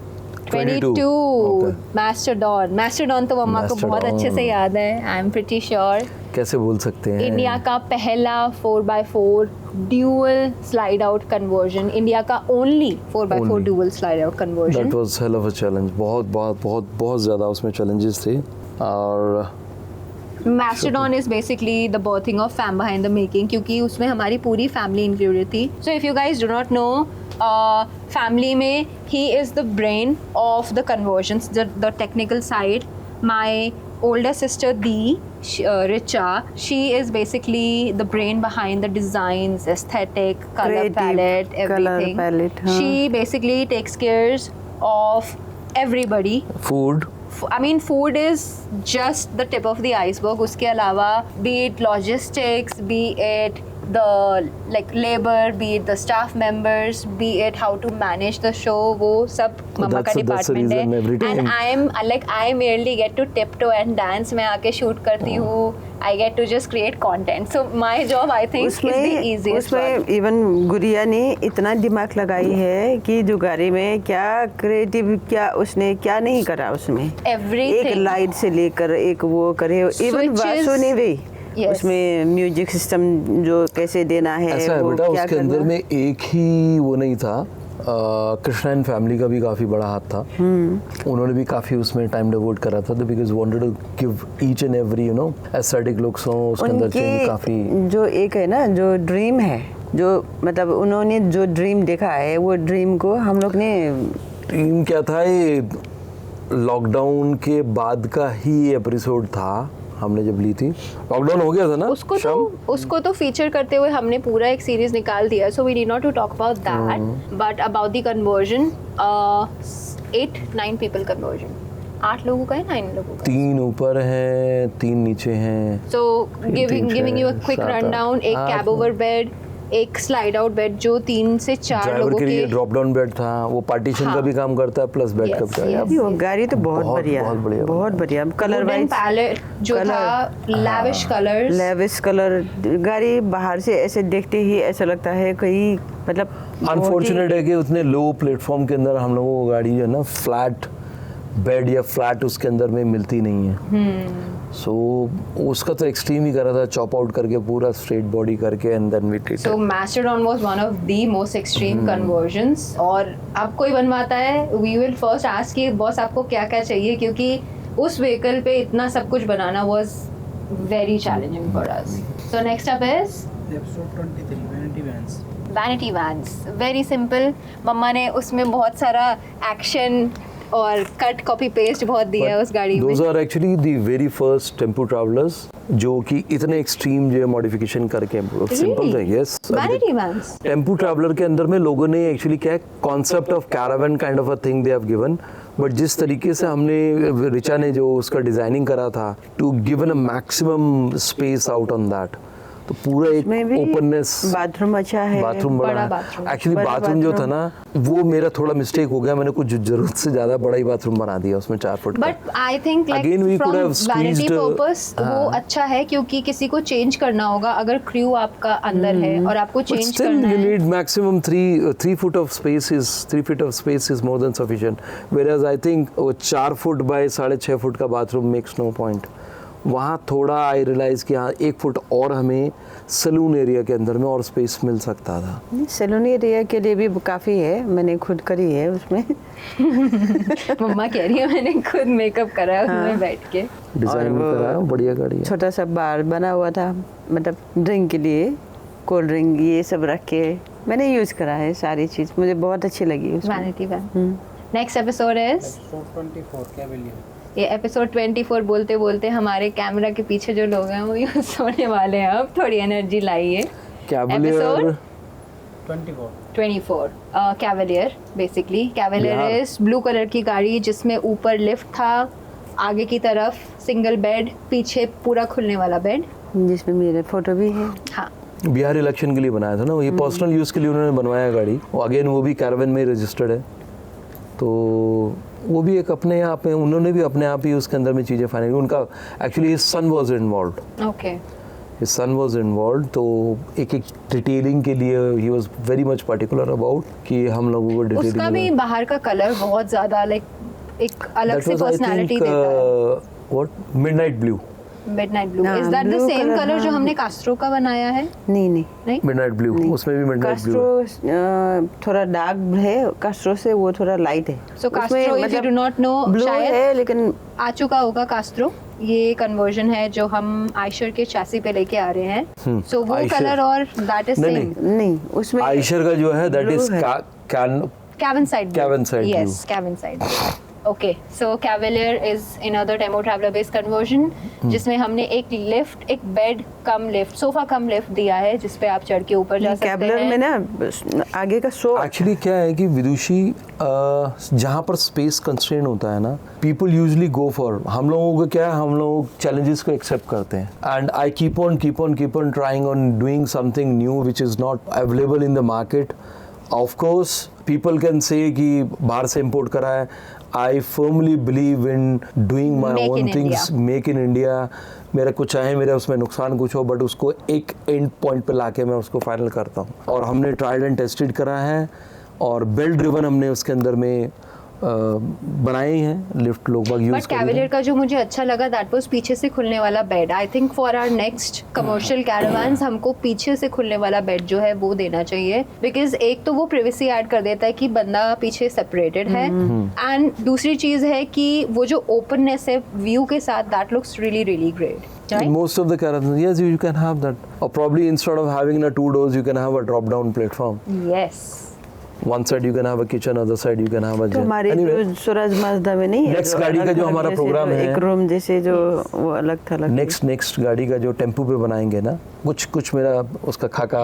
Speaker 2: 22 Mastodon तो मम्मा को बहुत अच्छे से याद है. I am pretty sure.
Speaker 1: कैसे बोल सकते हैं.
Speaker 2: इंडिया का पहला 4x4 dual slide out conversion, India का only 4x4 dual slide out conversion.
Speaker 1: That was hell of a challenge. बहुत ज़्यादा उसमें challenges थे. और
Speaker 2: Mastodon is basically the birthing of Fam Behind the Making, क्योंकि उसमें हमारी पूरी फैमिली इंक्लूडेड थी. So if you guys do not know, family में he is the brain of the conversions, the technical side. My older sister Richa, she is basically the brain behind the designs, aesthetic, color
Speaker 3: Creative,
Speaker 2: palette, everything.
Speaker 3: Color palette, हाँ.
Speaker 2: She basically takes care of everybody.
Speaker 1: food.
Speaker 2: I mean, food is just the tip of the iceberg. उसके अलावा be it logistics, be it the like labor, be it the staff members, be it how to manage the show, वो सब मम्मा का department है. And I merely get to tiptoe and dance. मैं आके shoot करती हूँ. I get to just create content. So my job I think is the easiest one.
Speaker 3: उसमें even गुड़िया ने इतना दिमाग लगाई है कि जो गाड़ी में क्या क्रिएटिव, क्या उसने क्या नहीं करा उसमें.
Speaker 2: Everything.
Speaker 3: एक लाइट से लेकर एक वो करे, इवन वासु ने भी उसमें म्यूजिक सिस्टम जो कैसे देना है.
Speaker 1: ऐसा है बेटा, उसके अंदर में एक ही वो नहीं था. कृष्णा एंड फैमिली का भी काफ़ी बड़ा हाथ था. उन्होंने भी काफ़ी उसमें टाइम डिवोट करा था, because wanted to give each and every aesthetic looks हो उसके अंदर से काफ़ी. जो
Speaker 3: एक है ना, जो ड्रीम है, जो मतलब उन्होंने जो ड्रीम देखा है, वो ड्रीम को हम लोग ने.
Speaker 1: ड्रीम क्या था, ये लॉकडाउन के बाद का ही एपिसोड था. हमने जब ली थी, लॉकडाउन हो गया था ना,
Speaker 2: उसको तो फीचर करते हुए हमने पूरा एक सीरीज निकाल दिया. So we need not to talk about that, but about the conversion, 8-9 people conversion. 8 लोगों का है, 9 लोगों का.
Speaker 1: 3 ऊपर हैं, 3 नीचे हैं.
Speaker 2: So giving you a quick run down. एक कैब ओवर बेड, एक स्लाइड आउट बेड जो 3 से 4 लोगों के लिए
Speaker 1: ड्रॉप डाउन बेड था. वो पार्टीशन का भी काम करता है, प्लस बेड का भी.
Speaker 3: वो गाड़ी तो बहुत बढ़िया कलर वाइज
Speaker 2: पैलेट जो था, लैविश कलर.
Speaker 3: गाड़ी बाहर से ऐसे देखते ही ऐसा लगता है कहीं, मतलब
Speaker 1: अनफॉर्चुनेट है कि उतने लो प्लेटफॉर्म के अंदर हम लोगों को गाड़ी जो है ना, फ्लैट बेड या फ्लैट उसके अंदर में मिलती नहीं है. सो उसका तो एक्सट्रीम ही करा था, चॉप आउट करके पूरा स्ट्रेट बॉडी करके, and then we did.
Speaker 2: So Mastodon was one of the most extreme conversions. और अब कोई बनवाता है, we will first ask कि बॉस आपको क्या क्या चाहिए, क्योंकि उस व्हीकल पे इतना सब कुछ बनाना was very challenging for us. So next up is
Speaker 4: Episode 23 Vanity Vans.
Speaker 2: Vanity Vans. Very simple. मम्मा ने उसमें बहुत सारा एक्शन और कट कॉपी पेस्ट बहुत दिया है उस गाड़ी में.
Speaker 1: Those are actually the very first tempo travellers जो कि इतने एक्सट्रीम जो मॉडिफिकेशन करके सिंपल थे. Yes,
Speaker 2: vanity vans.
Speaker 1: Tempo traveller के अंदर में लोगों ने एक्चुअली क्या है, concept of caravan kind of a thing they have given. But जिस तरीके से हमने, रिचा ने जो उसका डिजाइनिंग करा था, to given a maximum space out on that, तो पूरा एक ओपननेस,
Speaker 3: बाथरूम अच्छा है,
Speaker 1: बाथरूम बड़ा
Speaker 2: बाथरूम।
Speaker 1: एक्चुअली बाथरूम जो था ना वो मेरा थोड़ा मिस्टेक हो गया, मैंने कुछ जरूरत से ज्यादा बड़ा ही बाथरूम बना दिया उसमें 4 फुट का।
Speaker 2: But I think
Speaker 1: Again, we could have
Speaker 2: vanity
Speaker 1: squeezed,
Speaker 2: purpose वो अच्छा है, क्योंकि किसी को चेंज करना होगा अगर क्रू आपका अंदर है और आपको
Speaker 1: But
Speaker 2: चेंज
Speaker 1: still,
Speaker 2: करना
Speaker 1: you
Speaker 2: है।
Speaker 1: need maximum 3 feet of space is more than sufficient. Whereas I think 4 foot by 6.5 foot का बाथरूम makes no point. वहाँ थोड़ा आई रियलाइज कि हाँ 1 फुट और हमें सलून एरिया के अंदर में और स्पेस मिल सकता था।
Speaker 3: सैलून एरिया के लिए भी काफ़ी है, मैंने खुद करी है उसमें।
Speaker 2: मम्मा कह रही है मैंने खुद मेकअप करा है उसमें बैठ के।
Speaker 1: डिजाइन
Speaker 3: वो
Speaker 1: कराया, बढ़िया गाड़ी है।
Speaker 3: छोटा सा बार बना हुआ था, मतलब ड्रिंक के लिए, कोल्ड ड्रिंक ये सब रख के मैंने यूज़ करा है सारी चीज़, मुझे बहुत अच्छी लगी उसमें।
Speaker 2: Vanity van. Next episode is
Speaker 4: episode 24 Cavalier.
Speaker 2: ये एपिसोड 24 बोलते बोलते हमारे कैमरा के पीछे जो लोग हैं वो यूँ सोने वाले हैं, अब थोड़ी एनर्जी लाइए।
Speaker 1: Cavalier
Speaker 2: 24 Cavalier, basically Cavalier is blue colour की गाड़ी जिसमें ऊपर लिफ्ट था, आगे की तरफ सिंगल बेड, पीछे पूरा खुलने वाला बेड,
Speaker 3: जिसमें मेरे फोटो भी है।
Speaker 2: हाँ
Speaker 1: बिहार इलेक्शन के लिए बनाया था ना ये, पर्सनल यूज़ के लिए उन्होंने बनवाया गाड़ी। वो अगेन वो भी कैरावन में रजिस्टर्ड है, तो वो भी एक अपने आप में उन्होंने भी अपने आप ही उसके अंदर में चीज़ें फाइनल। उनका actually his son was involved,
Speaker 2: okay
Speaker 1: his son was involved, तो एक डिटेलिंग के लिए he was very much particular about कि हम लोगों को डिटेलिंग।
Speaker 2: उसका भी बाहर का कलर बहुत ज़्यादा लाइक एक अलग सी पर्सनालिटी देता है।
Speaker 1: What midnight blue,
Speaker 2: midnight blue, is that the
Speaker 3: blue
Speaker 2: same
Speaker 3: color,
Speaker 2: colour जो
Speaker 3: हाँ।
Speaker 2: हमने कास्ट्रो का बनाया है?
Speaker 3: नहीं
Speaker 1: मिडनाइट ब्लू, उसमें भी मिडनाइट ब्लू
Speaker 3: कास्ट्रो थोड़ा डार्क है, कास्ट्रो से वो थोड़ा लाइट है।
Speaker 2: So Castro if you do not know,
Speaker 3: blue
Speaker 2: शायद
Speaker 3: है लेकिन
Speaker 2: आ चुका होगा कास्ट्रो। ये कन्वर्जन है जो हम आयशर के चैसी पे लेके आ रहे हैं। सो वो
Speaker 1: आयशर।
Speaker 2: कलर और दैट इज
Speaker 1: नहीं,
Speaker 2: सेम।
Speaker 3: नहीं उसमें
Speaker 1: आयशर का जो है दैट
Speaker 3: blue
Speaker 1: इज
Speaker 3: है।
Speaker 2: Cabin side blue.
Speaker 1: Cabin side blue.
Speaker 2: Yes, cabin side blue. Okay, so Cavalier is another demo traveler based conversion जिसमें हमने एक लिफ्ट, एक बेड कम लिफ्ट, सोफा कम लिफ्ट दिया है जिसपे आप चढ़ के ऊपर जा सकते
Speaker 3: कैबलर
Speaker 2: हैं।
Speaker 3: में ना आगे का शो
Speaker 1: एक्चुअली क्या है कि विदुषी जहाँ पर स्पेस कंस्ट्रेन होता है ना, पीपल यूजुअली गो फॉर, हम लोगों को क्या है, हम लोग चैलेंजेस को एक्सेप्ट करते हैं। And I keep on trying on doing something new which is not available in the market. Of course people can say कि बाहर से इम्पोर्ट करा है। I firmly believe in doing my
Speaker 2: Make
Speaker 1: own
Speaker 2: in
Speaker 1: things, make in India. मेरा कुछ चाहे मेरा उसमें नुकसान कुछ हो, बट उसको एक एंड पॉइंट पे लाके मैं उसको फाइनल करता हूँ। और हमने ट्राइड एंड टेस्टेड करा है और बेल्ट ड्रिवन हमने उसके अंदर में बनाए हैं, लिफ्ट लोग बाग यूज
Speaker 2: बट कैवलियर का जो मुझे अच्छा लगा दैट वाज पीछे से खुलने वाला bed. I think for our next commercial caravans हमको पीछे से खुलने वाला बेड जो है वो देना चाहिए, बिकॉज एक तो वो प्राइवेसी ऐड कर देता है कि बंदा पीछे सेपरेटेड है, एंड दूसरी चीज है कि वो जो ओपननेस है व्यू के साथ, that looks really really great.
Speaker 1: In most of the caravans, yes, you can have that. Or probably instead of having the 2 doors, you can have a drop-down platform.
Speaker 2: Yes.
Speaker 1: One side you can have a kitchen, other side you can have a
Speaker 3: तो
Speaker 1: gym.
Speaker 3: हमारे
Speaker 1: Anyway,
Speaker 3: जो Swaraj Mazda में नहीं है,
Speaker 1: Next
Speaker 3: जो
Speaker 1: गाड़ी का
Speaker 3: अलग
Speaker 1: जो
Speaker 3: अलग
Speaker 1: हमारा
Speaker 3: जैसे
Speaker 1: प्रोग्राम
Speaker 3: जो
Speaker 1: है,
Speaker 3: एक रूम जैसे जो वो अलग था
Speaker 1: next गाड़ी का जो टेम्पू पे बनाएंगे ना, कुछ मेरा उसका खाका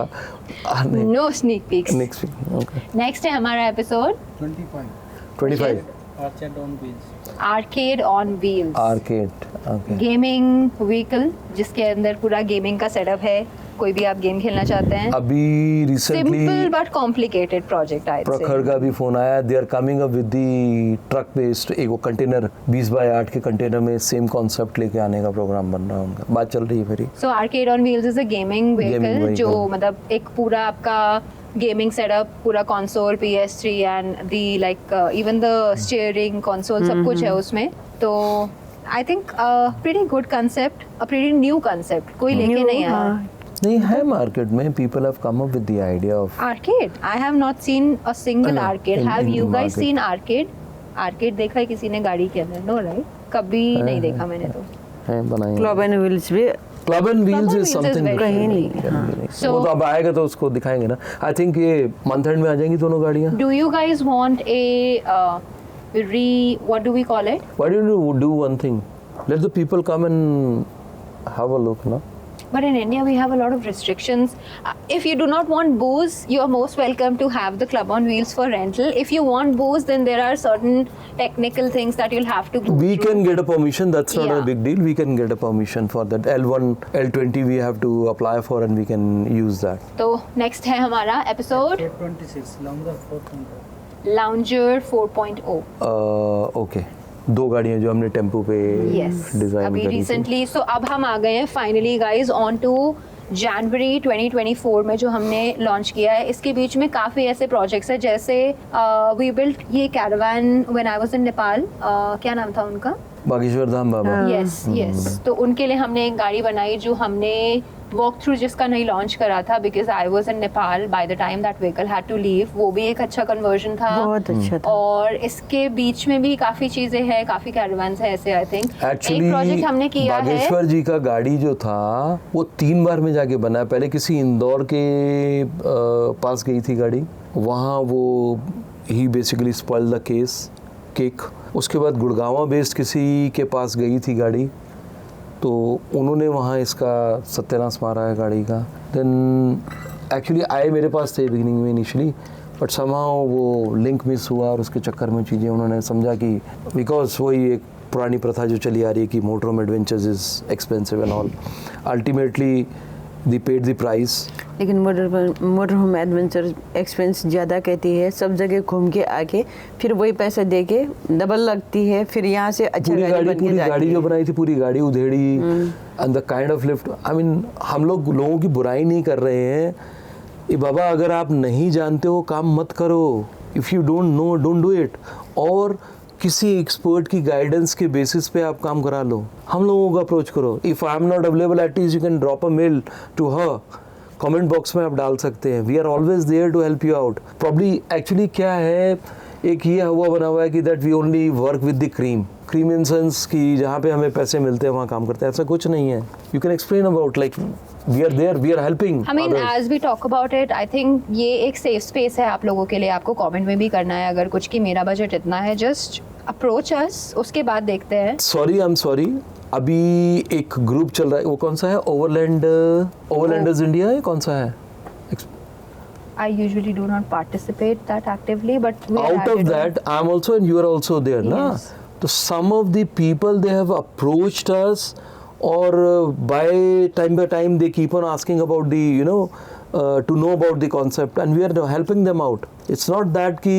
Speaker 1: नहीं,
Speaker 2: No sneak peeks.
Speaker 1: next week, okay.
Speaker 2: Next है हमारा episode
Speaker 1: 25
Speaker 4: arcade on wheels.
Speaker 2: Arcade on wheels,
Speaker 1: arcade, okay.
Speaker 2: Gaming vehicle जिसके अंदर पूरा गेमिंग का सेटअप है। कोई भी आप गेम खेलना चाहते हैं,
Speaker 1: अभी
Speaker 2: simple
Speaker 1: recently
Speaker 2: but complicated project I
Speaker 1: Prakhar का भी फोन आया, they are coming up with the truck based एक वो कंटेनर 20x8 के कंटेनर में सेम कॉन्सेप्ट लेके आने का प्रोग्राम बन रहा है उनका, बात चल रही है फिर।
Speaker 2: So arcade on wheels is a gaming
Speaker 1: Gaming
Speaker 2: vehicle
Speaker 1: vehicle.
Speaker 2: जो मतलब एक पूरा आपका गेमिंग सेटअप, पूरा console, PS3 and the like even the steering console सब कुछ है उसमें। तो I think pretty good concept, a pretty new concept, कोई लेके नहीं आया।
Speaker 1: नहीं है मार्केट में, people have come up with the idea of
Speaker 2: arcade. I have not seen a single
Speaker 1: No,
Speaker 2: arcade.
Speaker 1: in-
Speaker 2: have
Speaker 1: in
Speaker 2: you guys
Speaker 1: market.
Speaker 2: Seen Arcade? Arcade देखा है किसी ने गाड़ी के अंदर? नो राइट, कभी नहीं देखा मैंने तो।
Speaker 1: है बनाए।
Speaker 3: क्लब एंड व्हील्स भी
Speaker 1: club and wheels
Speaker 2: Wheels
Speaker 1: is
Speaker 2: is
Speaker 1: something
Speaker 2: very
Speaker 3: कहीं नहीं,
Speaker 2: So-
Speaker 1: वो तो अब आएगा तो उसको दिखाएंगे ना। आई थिंक ये मंथ एंड में आ जाएंगी दोनों गाड़ियाँ।
Speaker 2: Do you guys want a what do we call it?
Speaker 1: Why don't you do one thing? Let the people come and have a look, no?
Speaker 2: But in India, we have a lot of restrictions. If you do not want booze, you are most welcome to have the Club on Wheels for rental. If you want booze, then there are certain technical things that you'll have to go
Speaker 1: We
Speaker 2: through.
Speaker 1: can get a permission. That's not
Speaker 2: Yeah.
Speaker 1: a big deal. We can get a permission for that. L1, L20 we have to apply for and we can use that.
Speaker 2: तो next है हमारा episode
Speaker 4: 426 Lounger 4.0.
Speaker 2: Lounger 4.0.
Speaker 1: Okay. 2 गाड़ियाँ जो हमने tempo पे
Speaker 2: Yes.
Speaker 1: Design
Speaker 2: अभी
Speaker 1: करी थी.
Speaker 2: recently, so अब हम आ गए हैं finally guys on to जनवरी 2024 में जो हमने लॉन्च किया है. इसके बीच में काफ़ी ऐसे प्रोजेक्ट्स हैं, जैसे वी बिल्ट ये caravan when I was in Nepal. क्या नाम था उनका?
Speaker 1: बागेश्वर धाम बाबा.
Speaker 2: Yes yes. तो उनके लिए हमने एक गाड़ी बनाई जो हमने वॉक थ्रू जिसका नहीं लॉन्च करा था because I was in Nepal by the time that vehicle had to leave. वो भी एक अच्छा कन्वर्जन था.
Speaker 3: बहुत अच्छा था.
Speaker 2: और इसके बीच में भी काफ़ी चीज़ें हैं, काफ़ी कैरावान्स हैं ऐसे. आई थिंक एक प्रोजेक्ट हमने किया है.
Speaker 1: बागेश्वर जी का गाड़ी जो था वो 3 बार में जाके बना. पहले किसी इंदौर के पास गई थी गाड़ी, वहाँ वो ही बेसिकली स्पॉइल द केक. उसके बाद गुड़गांवा बेस्ड किसी के पास गई थी गाड़ी, तो उन्होंने वहाँ इसका सत्यानाश मारा है गाड़ी का. देन एक्चुअली आए मेरे पास थे बिगिनिंग में इनिशियली, बट समहाउ वो लिंक मिस हुआ और उसके चक्कर में चीज़ें उन्होंने समझा कि बिकॉज वही एक पुरानी प्रथा जो चली आ रही है कि motor home adventures is expensive and all. Ultimately the paid the price.
Speaker 3: लेकिन मोटर होम एडवेंचर एक्सपेंस ज़्यादा कहती है. सब जगह घूम के आके फिर वही पैसा दे के डबल लगती है. फिर यहाँ से अच्छा
Speaker 1: पूरी
Speaker 3: गाड़ी बन के
Speaker 1: पूरी
Speaker 3: जाती
Speaker 1: गाड़ी
Speaker 3: है.
Speaker 1: जो बनाई थी पूरी गाड़ी उधेड़ी. And the kind of lift, I mean हम लोगों की बुराई नहीं कर रहे हैं. ये बाबा अगर आप नहीं जानते हो काम मत करो. If you don't know don't do it. और किसी एक्सपर्ट की गाइडेंस के बेसिस पे आप काम करा लो. हम लोगों को अप्रोच करो. If I am not available at least you can drop a mail to her. Comment box में आप डाल सकते हैं. We are always there to help you out. Probably actually क्या है, एक ये हुआ बना हुआ है कि that we only work with the cream in sense कि जहाँ पे हमें पैसे मिलते हैं वहाँ काम करते हैं. ऐसा कुछ नहीं है. You can explain about like we are there, we are helping.
Speaker 2: I mean, as we talk about it, I think ये एक सेफ स्पेस है आप लोगों के लिए. आपको कमेंट में भी करना है अगर कुछ कि मेरा बजट इतना है, जस्ट अप्रोच अस. उसके बाद देखते हैं.
Speaker 1: Sorry, I am sorry. अभी एक ग्रुप चल रहा है, वो कौन सा है? ओवरलैंडर्स इंडिया है, कौन सा है?
Speaker 2: I usually do not participate that actively, but we are
Speaker 1: Out of
Speaker 2: added on.
Speaker 1: that, I am also and you are also there, na?
Speaker 2: Yes.
Speaker 1: So some of the people they have approached us, or by time they keep on asking about the to know about the concept, and we are helping them out. It's not that कि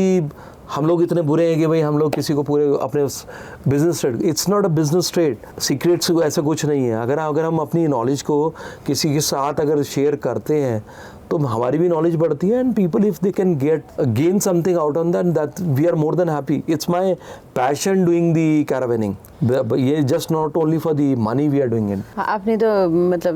Speaker 1: हम लोग इतने बुरे हैं कि भाई हम लोग किसी को पूरे अपने business trade. It's not a business trade. Secrets ऐसा कुछ नहीं है. अगर हम अपनी नॉलेज को किसी के साथ अगर शेयर करते हैं तो हमारी भी नॉलेज बढ़ती है. And people if they can gain something out on that we are more than happy. It's my passion doing the caravanning. ये just not only for the money we are doing it.
Speaker 3: आपने तो मतलब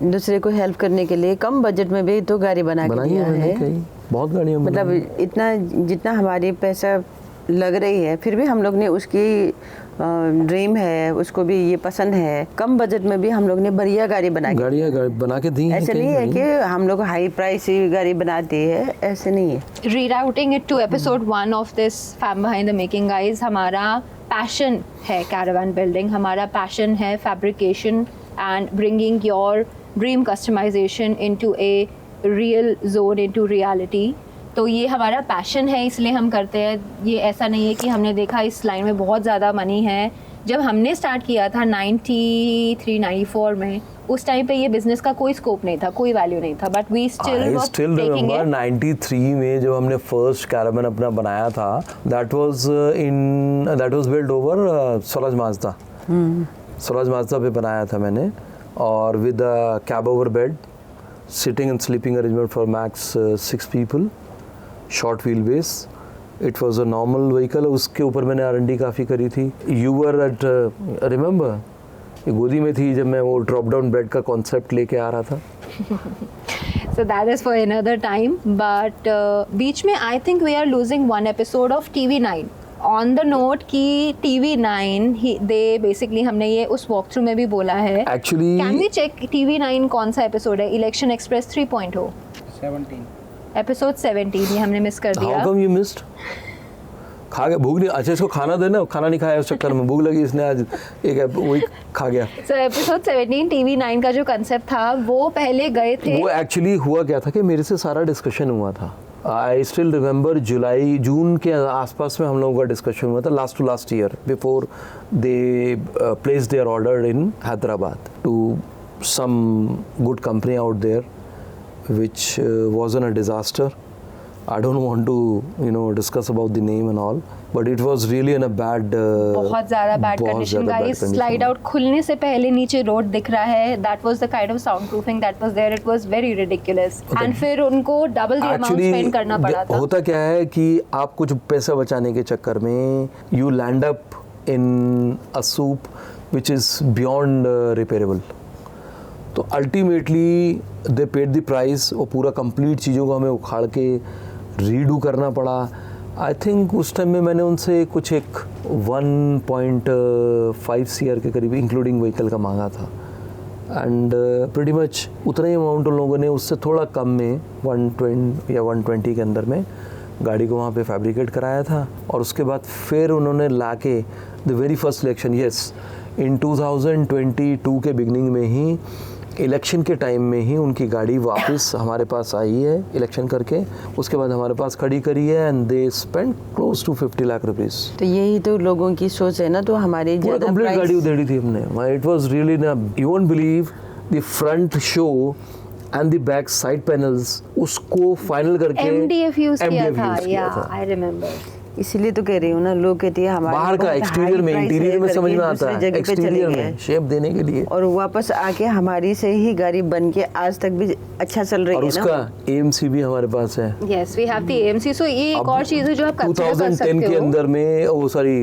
Speaker 3: दूसरे को help करने के लिए कम budget में भी तो गाड़ी बना के दिया है.
Speaker 1: बहुत गाड़ियाँ
Speaker 3: मतलब इतना जितना हमारी पैसा लग रही है फिर भी हम लोग ने उसकी ड्रीम है, उसको भी ये पसंद है. कम बजट में भी हम लोग ने बढ़िया गाड़ी
Speaker 1: गाड़ियाँ बना के दी.
Speaker 3: ऐसे नहीं है कि हम लोग हाई प्राइस की गाड़ी बनाते हैं, ऐसे नहीं है.
Speaker 2: Rerouting it to episode 1 of this Fam Behind the Making, guys. हमारा पैशन है कैरावान बिल्डिंग. हमारा पैशन है fabrication and bringing your dream customization into a real zone, into reality. तो ये हमारा पैशन है, इसलिए हम करते हैं. ये ऐसा नहीं है कि हमने देखा इस लाइन में बहुत ज़्यादा मनी है. जब हमने स्टार्ट किया था 93-94 में, उस टाइम पे ये बिजनेस का कोई स्कोप नहीं था, कोई वैल्यू नहीं था. बट वी स्टिल
Speaker 1: रिमेंबर 93 में जब हमने फर्स्ट कैरावान अपना बनाया था, that was build over Swaraj Mazda. Swaraj Mazda पे बनाया था मैंने, और with cab over bed, sitting and sleeping arrangement for max 6 people, short wheel base. It was a normal vehicle. उसके ऊपर मैंने R&D काफ़ी करी थी. यू वर एट रिमेंबर, ये गोदी में थी जब मैं वो ड्रॉप डाउन बेड का कॉन्सेप्ट लेके आ रहा था.
Speaker 2: So that is for another time. But बीच में I think we are losing one episode of TV9. On the note कि TV9 they basically हमने ये उस वॉक थ्रू में भी बोला है.
Speaker 1: Actually,
Speaker 2: Can we check TV9 कौन सा एपिसोड है? Election express 3.0
Speaker 4: 17.
Speaker 2: एपिसोड 17 ये हमने मिस कर दिया.
Speaker 1: How come you missed? खा गया, भूख नहीं. अच्छा इसको खाना देना, खाना नहीं खाया उस चक्कर में, भूख लगी इसने आज एक वही खा गया.
Speaker 2: So एपिसोड 17 TV9 का जो कंसेप्ट था वो पहले गए थे.
Speaker 1: वो एक्चुअली हुआ क्या था कि मेरे से सारा डिस्कशन हुआ था आई स्टिल रिमेंबर जून के आसपास में हम लोगों का डिस्कशन हुआ था, last year before they place their order in Hyderabad to some good company out there which was in a disaster. I don't want to discuss about the name and all, but it was really in a bad
Speaker 2: बहुत ज़्यादा bad condition guys. Slide out खुलने से पहले नीचे road दिख रहा है. That was the kind of sound proofing that was there. It was very ridiculous and फिर उनको डबल द अमाउंट स्पेंड करना पड़ा था.
Speaker 1: होता क्या है कि आप कुछ पैसा बचाने के चक्कर में you land up in a soup which is beyond repairable. तो ultimately they paid the price और पूरा कंप्लीट चीज़ों को हमें उखाड़ के रीडू करना पड़ा. आई थिंक उस टाइम में मैंने उनसे कुछ एक 1.5 CR के करीब इंक्लूडिंग व्हीकल का मांगा था. एंड प्रीटी मच उतना ही अमाउंट उन लोगों ने उससे थोड़ा कम में 120 या 120 के अंदर में गाड़ी को वहाँ पे फैब्रिकेट कराया था. और उसके बाद फिर उन्होंने ला के the very first selection, yes, in 2022 के बिगनिंग में ही, इलेक्शन के टाइम में ही उनकी गाड़ी वापस हमारे पास आई है इलेक्शन करके. उसके बाद हमारे पास खड़ी करी है and they spend close to 50 lakh rupees.
Speaker 3: तो यही तो लोगों की सोच है ना. तो हमारी
Speaker 1: ज़्यादा कंप्लीट गाड़ी उधेड़ी थी हमने. इट वाज रियली ना, you won't believe the front show and the back side panels उसको फाइनल करके
Speaker 2: MDF यूज किया था. या आई रिमेंबर.
Speaker 3: इसीलिए तो कह रही हूँ ना, लोग कहते हैं हमारे
Speaker 1: बाहर का एक्सटीरियर में, इंटीरियर में समझ में आता है, एक्सटीरियर में शेप देने के लिए,
Speaker 3: और वापस आके हमारी से ही गाड़ी बन के आज तक भी अच्छा चल रही है ना.
Speaker 1: और उसका AMC भी हमारे पास है.
Speaker 2: Yes, we have the AMC. So ये एक और चीज है जो आप कंसीडर कर सकते हो.
Speaker 1: 2010 के अंदर में, वो सॉरी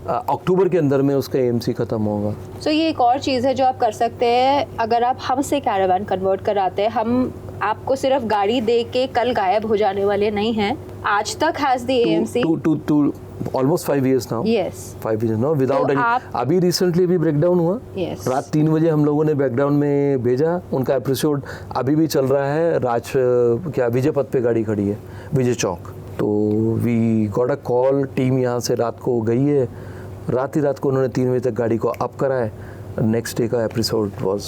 Speaker 1: अक्टूबर के अंदर में उसका AMC खत्म होगा.
Speaker 2: सो ये एक और चीज़ है जो आप कर सकते हैं. अगर आप हमसे कैरावान कन्वर्ट कराते हैं, हम आपको सिर्फ गाड़ी दे के कल गायब हो जाने वाले नहीं हैं. आज तक has the AMC
Speaker 1: to almost 5 years now.
Speaker 2: Yes.
Speaker 1: 5 years now without
Speaker 2: तो
Speaker 1: any. अभी रिसेंटली भी ब्रेकडाउन हुआ.
Speaker 2: Yes.
Speaker 1: रात 3 बजे हम लोगों ने ब्रेकडाउन में भेजा. उनका एपिसोड अभी भी चल रहा है. विजय पथ पे गाड़ी खड़ी है, विजय चौक. तो we got a call, team यहाँ से रात को गई है. रात को उन्होंने 3 बजे तक गाड़ी को अप कराए. नेक्स्ट डे का एपिसोड वाज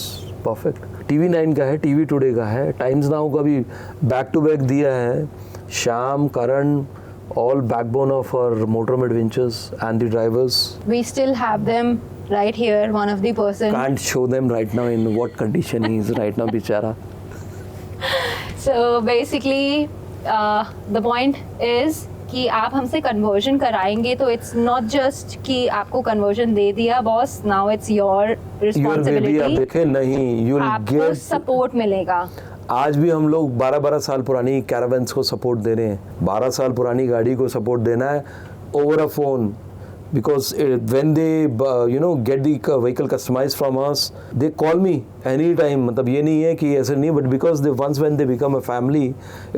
Speaker 1: परफेक्ट. TV9 का है, TV टुडे का है, टाइम्स नाउ का भी बैक टू बैक दिया है. श्याम, करण, all backbone of our motorhome adventures and the drivers.
Speaker 2: We still have them right here. One of the person.
Speaker 1: Can't show them right now in what condition he is right now, bichara.
Speaker 2: So basically, the point is कि आप हमसे conversion कराएंगे तो it's not just कि आपको conversion दे दिया boss, now it's your responsibility.
Speaker 1: आप देखें नहीं, you will get
Speaker 2: सपोर्ट मिलेगा.
Speaker 1: आज भी हम लोग 12 साल पुरानी कैरावन्स को सपोर्ट दे रहे हैं. 12 साल पुरानी गाड़ी को सपोर्ट देना है over a phone, because when they get the vehicle customized from us, they call me anytime. मतलब ये नहीं है कि ऐसे नहीं, but because once when they become a family,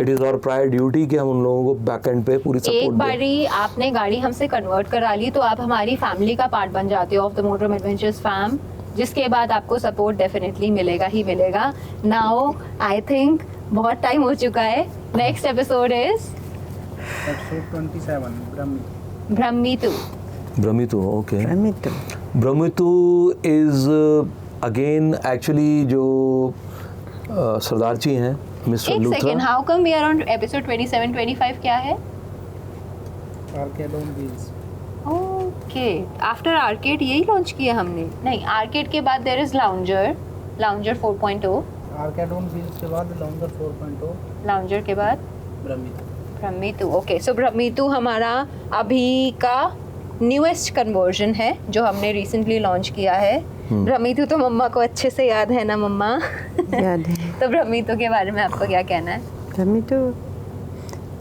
Speaker 1: it is our prior duty कि हम उन लोगों को बैक एंड पे पूरी सपोर्ट दें.
Speaker 2: एक बारी आपने गाड़ी हमसे कन्वर्ट करा ली तो आप हमारी फैमिली का पार्ट बन जाते हो of the motorhome adventures fam, जिसके बाद आपको सपोर्ट डेफिनेटली मिलेगा ही मिलेगा. नाउ आई थिंक बहुत टाइम हो चुका है. नेक्स्ट एपिसोड इज
Speaker 4: एपिसोड 27
Speaker 2: ब्रह्मीतु.
Speaker 1: ब्रह्मीतु, ओके. ब्रह्मीतु इज अगेन एक्चुअली जो सरदार जी हैं, मिस्टर लूथरा.
Speaker 2: एक second, how come we are on episode 27 25 क्या है?
Speaker 4: Arcade on wheels.
Speaker 2: Okay, after arcade यही लॉन्च किया हमने. नहीं, आर्केड के बाद there is lounger 4.0.
Speaker 4: Arcade on wheels के बाद लाउंजर 4.0.
Speaker 2: लाउंजर के बाद ब्रह्मीतु. ओके, सो ब्रह्मीतु हमारा अभी का न्यूएस्ट कन्वर्जन है जो हमने रिसेंटली लॉन्च किया है. ब्रह्मीतु तो मम्मा को अच्छे से याद है ना मम्मा?
Speaker 3: याद है.
Speaker 2: तो ब्रह्मीतु के बारे में आपको क्या कहना है?
Speaker 3: ब्रह्मीतु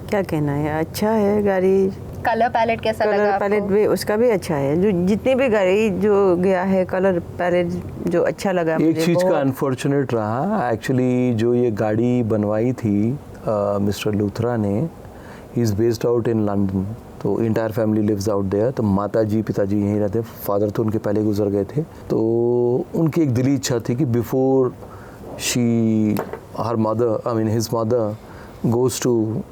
Speaker 3: क्या कहना है, अच्छा है गाड़ी.
Speaker 2: कलर पैलेट कैसा लगा आपको?
Speaker 3: कलर पैलेट भी उसका भी अच्छा है. जो जितनी भी गाड़ी जो गया है, कलर पैलेट जो अच्छा लगा.
Speaker 1: एक चीज़ का अनफॉर्चुनेट रहा एक्चुअली, जो ये गाड़ी बनवाई थी मिस्टर लूथरा ने, he is based out in London. तो entire family lives out there. तो माता जी पिताजी यहीं रहते. फादर तो उनके पहले गुजर गए थे. तो उनकी एक दिली इच्छा थी कि before her mother, I mean his mother goes to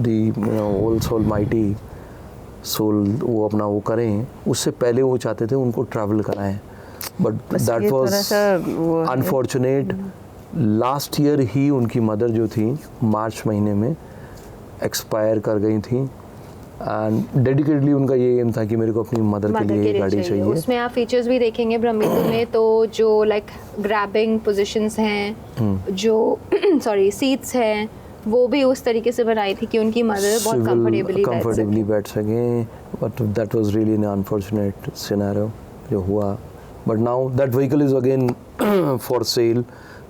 Speaker 1: the all soul mighty soul, वो अपना वो करें, उससे पहले वो चाहते थे उनको ट्रैवल कराएं. But that was unfortunate. Last year ही उनकी मदर जो थी, मार्च महीने में एक्सपायर कर गई थी एंड डेडिकेटली उनका ये एम था कि मेरे को अपनी मदर के लिए गाड़ी चाहिए।
Speaker 2: उसमें आप फीचर्स भी देखेंगे ब्रह्मित में, तो जो लाइक ग्रैबिंग पोजीशंस हैं, जो सॉरी सीट्स हैं, वो भी उस तरीके से बनाई थी कि उनकी मदर बहुत कंफर्टेबली
Speaker 1: बैठ सकें, but that was really an unfortunate scenario जो हुआ। But now that vehicle is again for sale,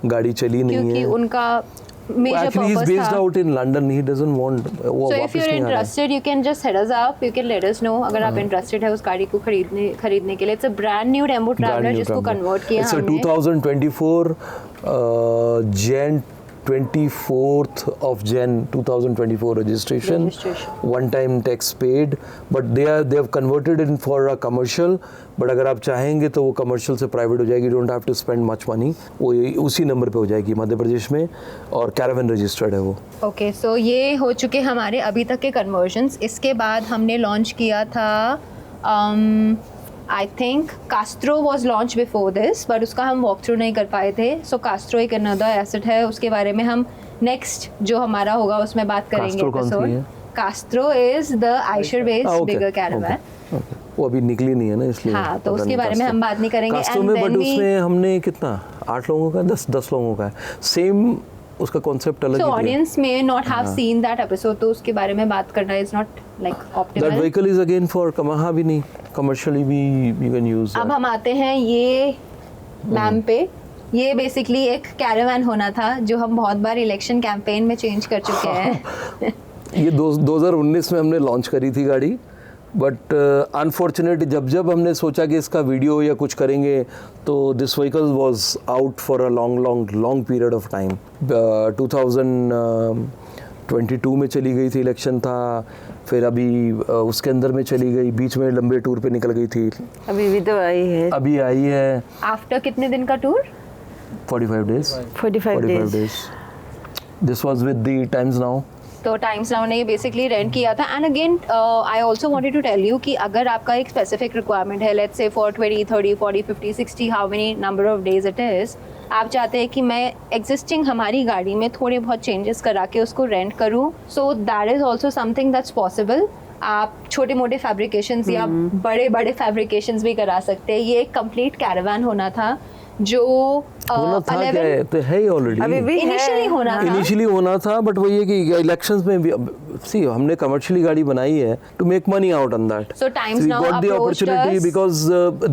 Speaker 1: गाड़ी चली नहीं है
Speaker 2: क्योंकि उनका major
Speaker 1: actually he's
Speaker 2: purpose
Speaker 1: based
Speaker 2: था।
Speaker 1: out in London, he doesn't want वो
Speaker 2: So if
Speaker 1: वापस
Speaker 2: you're
Speaker 1: नहीं आ रहा है।
Speaker 2: interested, you can just hit us up, you can let us know अगर आप interested है उस गाड़ी को खरीदने के लिए। It's a brand new Tempo Traveler जिसको convert किया
Speaker 1: It's a
Speaker 2: हमने।
Speaker 1: 2024 Jan 24th of Jan 2024 registration. One time tax paid, but they have converted it for a commercial. But अगर आप चाहेंगे तो वो कमर्शियल से प्राइवेट हो जाएगी, you don't have to spend much money. वो उसी नंबर पे हो जाएगी मध्य प्रदेश में, और कैरावन रजिस्टर्ड है वो।
Speaker 2: ओके, सो ये हो चुके हमारे अभी तक के कन्वर्जन्स। इसके बाद हमने लॉन्च किया था I think Castro was launch before this, but उसका हम वॉक थ्रू नहीं कर पाए थे। सो कास्ट्रो एक अनदर एसेट है, उसके बारे में हम नेक्स्ट जो हमारा होगा उसमें बात करेंगे episode. Castro is the Eicher based bigger caravan.
Speaker 1: वो अभी निकली नहीं है ना, इसलिए
Speaker 2: हाँ, तो उसके बारे में हम बात नहीं करेंगे।
Speaker 1: कास्ट्रो में बट उसमें हमने कितना 8 लोगों का 10 लोगों का है, सेम उसका कॉन्सेप्ट अलग है।
Speaker 2: So audience may not have seen that episode, तो उसके बारे में बात करना is not like optimal.
Speaker 1: That vehicle is again for कहाँ भी नहीं, commercially भी you can use that.
Speaker 2: अब हम आते हैं ये मैम पे। ये बेसिकली एक कैरावन होना था जो हम बहुत बार इलेक्शन कैंपेन में चेंज कर चुके हैं।
Speaker 1: ये 2019 में हमने लॉन्च करी थी गाड़ी, बट अनफॉर्चुनेट जब हमने सोचा कि इसका वीडियो या कुछ करेंगे तो this vehicle was out for a long period of time. 2022 में चली गई थी, इलेक्शन था, फिर अभी उसके अंदर में चली गई, बीच में लंबे टूर पे निकल गई थी,
Speaker 3: अभी भी तो अभी आई है।
Speaker 2: आफ्टर कितने दिन का tour?
Speaker 1: 45 days. This was with the Times Now.
Speaker 2: तो टाइम्स नाउ ने ये बेसिकली रेंट किया था। And again I also wanted to tell you कि अगर आपका एक स्पेसिफिक रिक्वायरमेंट है, let's say for 20, 30, 40, 50, 60 how many number of days it is, आप चाहते हैं कि मैं एग्जिस्टिंग हमारी गाड़ी में थोड़े बहुत चेंजेस करा के उसको रेंट करूँ, so that is also something that's possible. आप छोटे मोटे फैब्रिकेशंस या बड़े फैब्रिकेशंस भी करा सकते हैं। ये एक कंप्लीट कैरावन होना था जो
Speaker 1: होना था, क्या है तो है ही ऑलरेडी। इनिशियली होना था, बट वही है कि इलेक्शंस में भी सी हमने कमर्शियली गाड़ी बनाई है to make money out on that.
Speaker 2: So Times Now
Speaker 1: got the opportunity because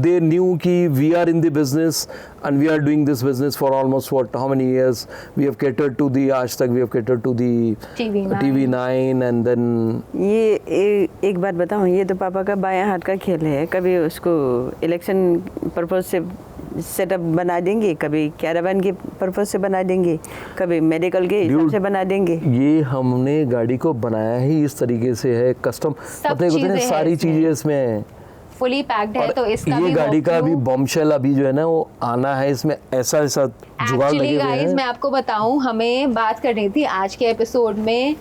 Speaker 1: they knew कि we are in the business and we are doing this business for almost how many years. We have catered to the आज तक, we have catered to the TV9 and then
Speaker 3: ये एक बात बताऊं, ये तो पापा का बायां हाथ का खेल है। कभी उसको इलेक्शन पर्पज से सेटअप बना देंगे, कभी कैरावन के पर्पज से बना देंगे, कभी मेडिकल के हिसाब से बना देंगे।
Speaker 1: ये हमने गाड़ी को बनाया ही इस तरीके से है, कस्टम पता है सारी चीजें इसमें है,
Speaker 2: फुली पैक्ड है। तो इसका
Speaker 1: ये गाड़ी का अभी बॉम्बशेल अभी जो है ना वो आना है, इसमें ऐसा जुगाड़ लगे हुए हैं।
Speaker 2: मैं आपको बताऊं, हमें बात करनी थी आज के एपिसोड में।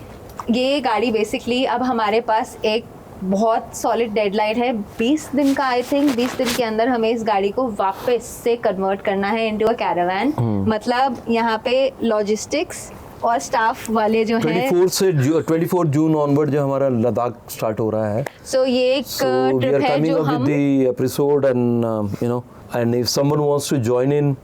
Speaker 2: ये गाड़ी बेसिकली अब हमारे पास एक बहुत सॉलिड डेडलाइन है 20 दिन का। आई थिंक 20 दिन के अंदर हमें इस गाड़ी को वापस से कन्वर्ट करना है इनटू अ कैरावन। मतलब यहाँ पे लॉजिस्टिक्स और स्टाफ वाले जो हैं
Speaker 1: 24 जून ऑनवर्ड जो हमारा लद्दाख स्टार्ट हो रहा है।
Speaker 2: सो ये एक ट्रिप है जो हम
Speaker 1: episode and you know and if someone wants to join in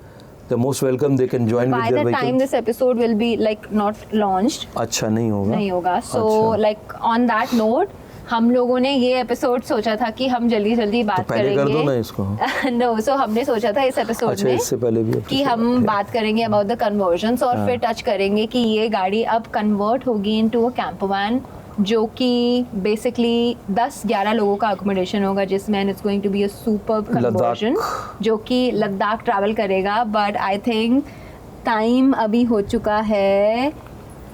Speaker 1: the most welcome, they can join with their vehicle. By the
Speaker 2: time this episode will be like not launched.
Speaker 1: अच्छा नहीं होगा।
Speaker 2: So like on that note, हम लोगों ने ये episode सोचा था कि हम जल्दी बात
Speaker 1: तो करेंगे। कर दो ना इसको।
Speaker 2: No, so हमने सोचा था इस एपिसोड में
Speaker 1: इससे पहले भी
Speaker 2: कि हम बात करेंगे अबाउट द कन्वर्जन्स और फिर टच करेंगे कि ये गाड़ी अब कन्वर्ट होगी इनटू अ कैंपवन, जो कि बेसिकली 10-11 लोगों का अकोमोडेशन होगा, जिसमें it's going to be a superb conversion जो कि लद्दाख ट्रैवल करेगा। बट आई थिंक टाइम अभी हो चुका है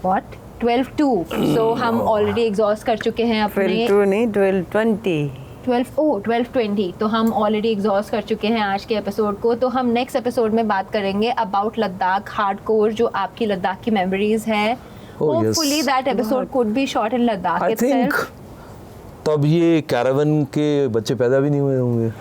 Speaker 2: व्हाट 12:02, सो हम ऑलरेडी एग्जॉस्ट कर चुके हैं अपने 12:20 तो हम ऑलरेडी एग्जॉस्ट कर चुके हैं आज के एपिसोड को। तो हम नेक्स्ट एपिसोड में बात करेंगे अबाउट लद्दाख हार्डकोर, जो आपकी लद्दाख की मेमोरीज है। Hopefully that episode could be shot in Ladakh itself.
Speaker 1: तब ये कैरावन के बच्चे पैदा भी नहीं हुए होंगे।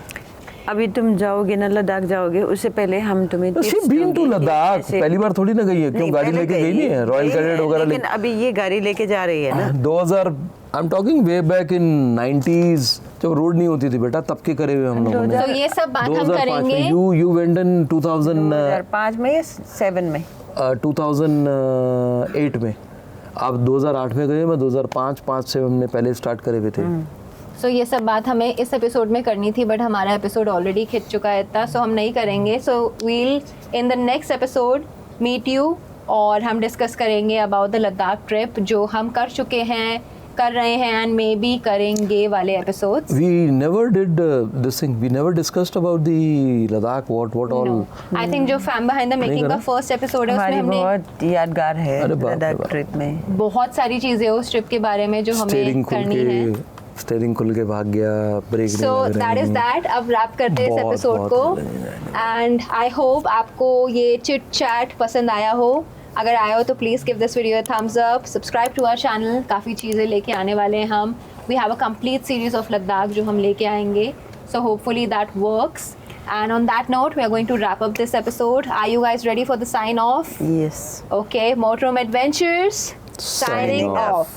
Speaker 3: अभी तुम जाओगे ना लद्दाख जाओगे, उससे पहले हम तुम्हें
Speaker 1: शी बीन टू लद्दाख, पहली बार थोड़ी ना गई है, क्यों गाड़ी लेके गई नहीं है, रॉयल कैडेट वगैरह
Speaker 3: लेकिन अभी ये गाड़ी लेके जा रही है ना।
Speaker 1: 2000 आई am talking way back in 90s, जब रोड नहीं होती थी बेटा, तब के करे हुए हम लोगों ने।
Speaker 2: तो ये सब बात हम
Speaker 1: 2005
Speaker 2: करेंगे।
Speaker 1: में you went in
Speaker 3: 2005 में या 7 में?
Speaker 1: 2008 में। आप 2008 में गए, मैं 2005 से हमने पहले स्टार्ट करे हुए थे।
Speaker 2: सो ये सब बात हमें इस एपिसोड में करनी थी, बट हमारा एपिसोड ऑलरेडी खिंच चुका है इतना, सो हम नहीं करेंगे। So we'll in the next episode meet you और हम डिस्कस करेंगे अबाउट द लद्दाख ट्रिप जो हम कर चुके हैं, कर रहे हैं एंड मे बी करेंगे वाले episodes.
Speaker 1: We never did this thing. We never discussed about the Ladakh. What all?
Speaker 2: I think जो फैम बिहाइंड द मेकिंग का
Speaker 1: करा?
Speaker 2: फर्स्ट एपिसोड है उसमें
Speaker 3: हमारी
Speaker 2: हमने
Speaker 3: बहुत यादगार है
Speaker 1: अरे बाप रे
Speaker 3: लद्दाख
Speaker 1: बाप।
Speaker 3: ट्रिप में।
Speaker 2: बहुत सारी चीजें उस ट्रिप के बारे में जो हमें
Speaker 1: स्टीयरिंग
Speaker 2: करनी है।
Speaker 1: स्टीयरिंग खुल के भाग गया, break
Speaker 2: so that is that. अब रैप करते हैं इस
Speaker 1: बहुत,
Speaker 2: एपिसोड को एंड आई होप आपको ये चिट चैट पसंद आया हो। अगर आया हो तो please give this video thumbs up, subscribe to our channel. काफ़ी चीज़ें लेके आने वाले हैं हम। We have a complete series of Ladakh जो हम लेके आएंगे, so hopefully that works. And on that note, we are going to wrap up this episode. Are you guys ready for the sign off?
Speaker 3: Yes.
Speaker 2: Okay, Motorhome Adventures signing
Speaker 1: Signing
Speaker 2: off.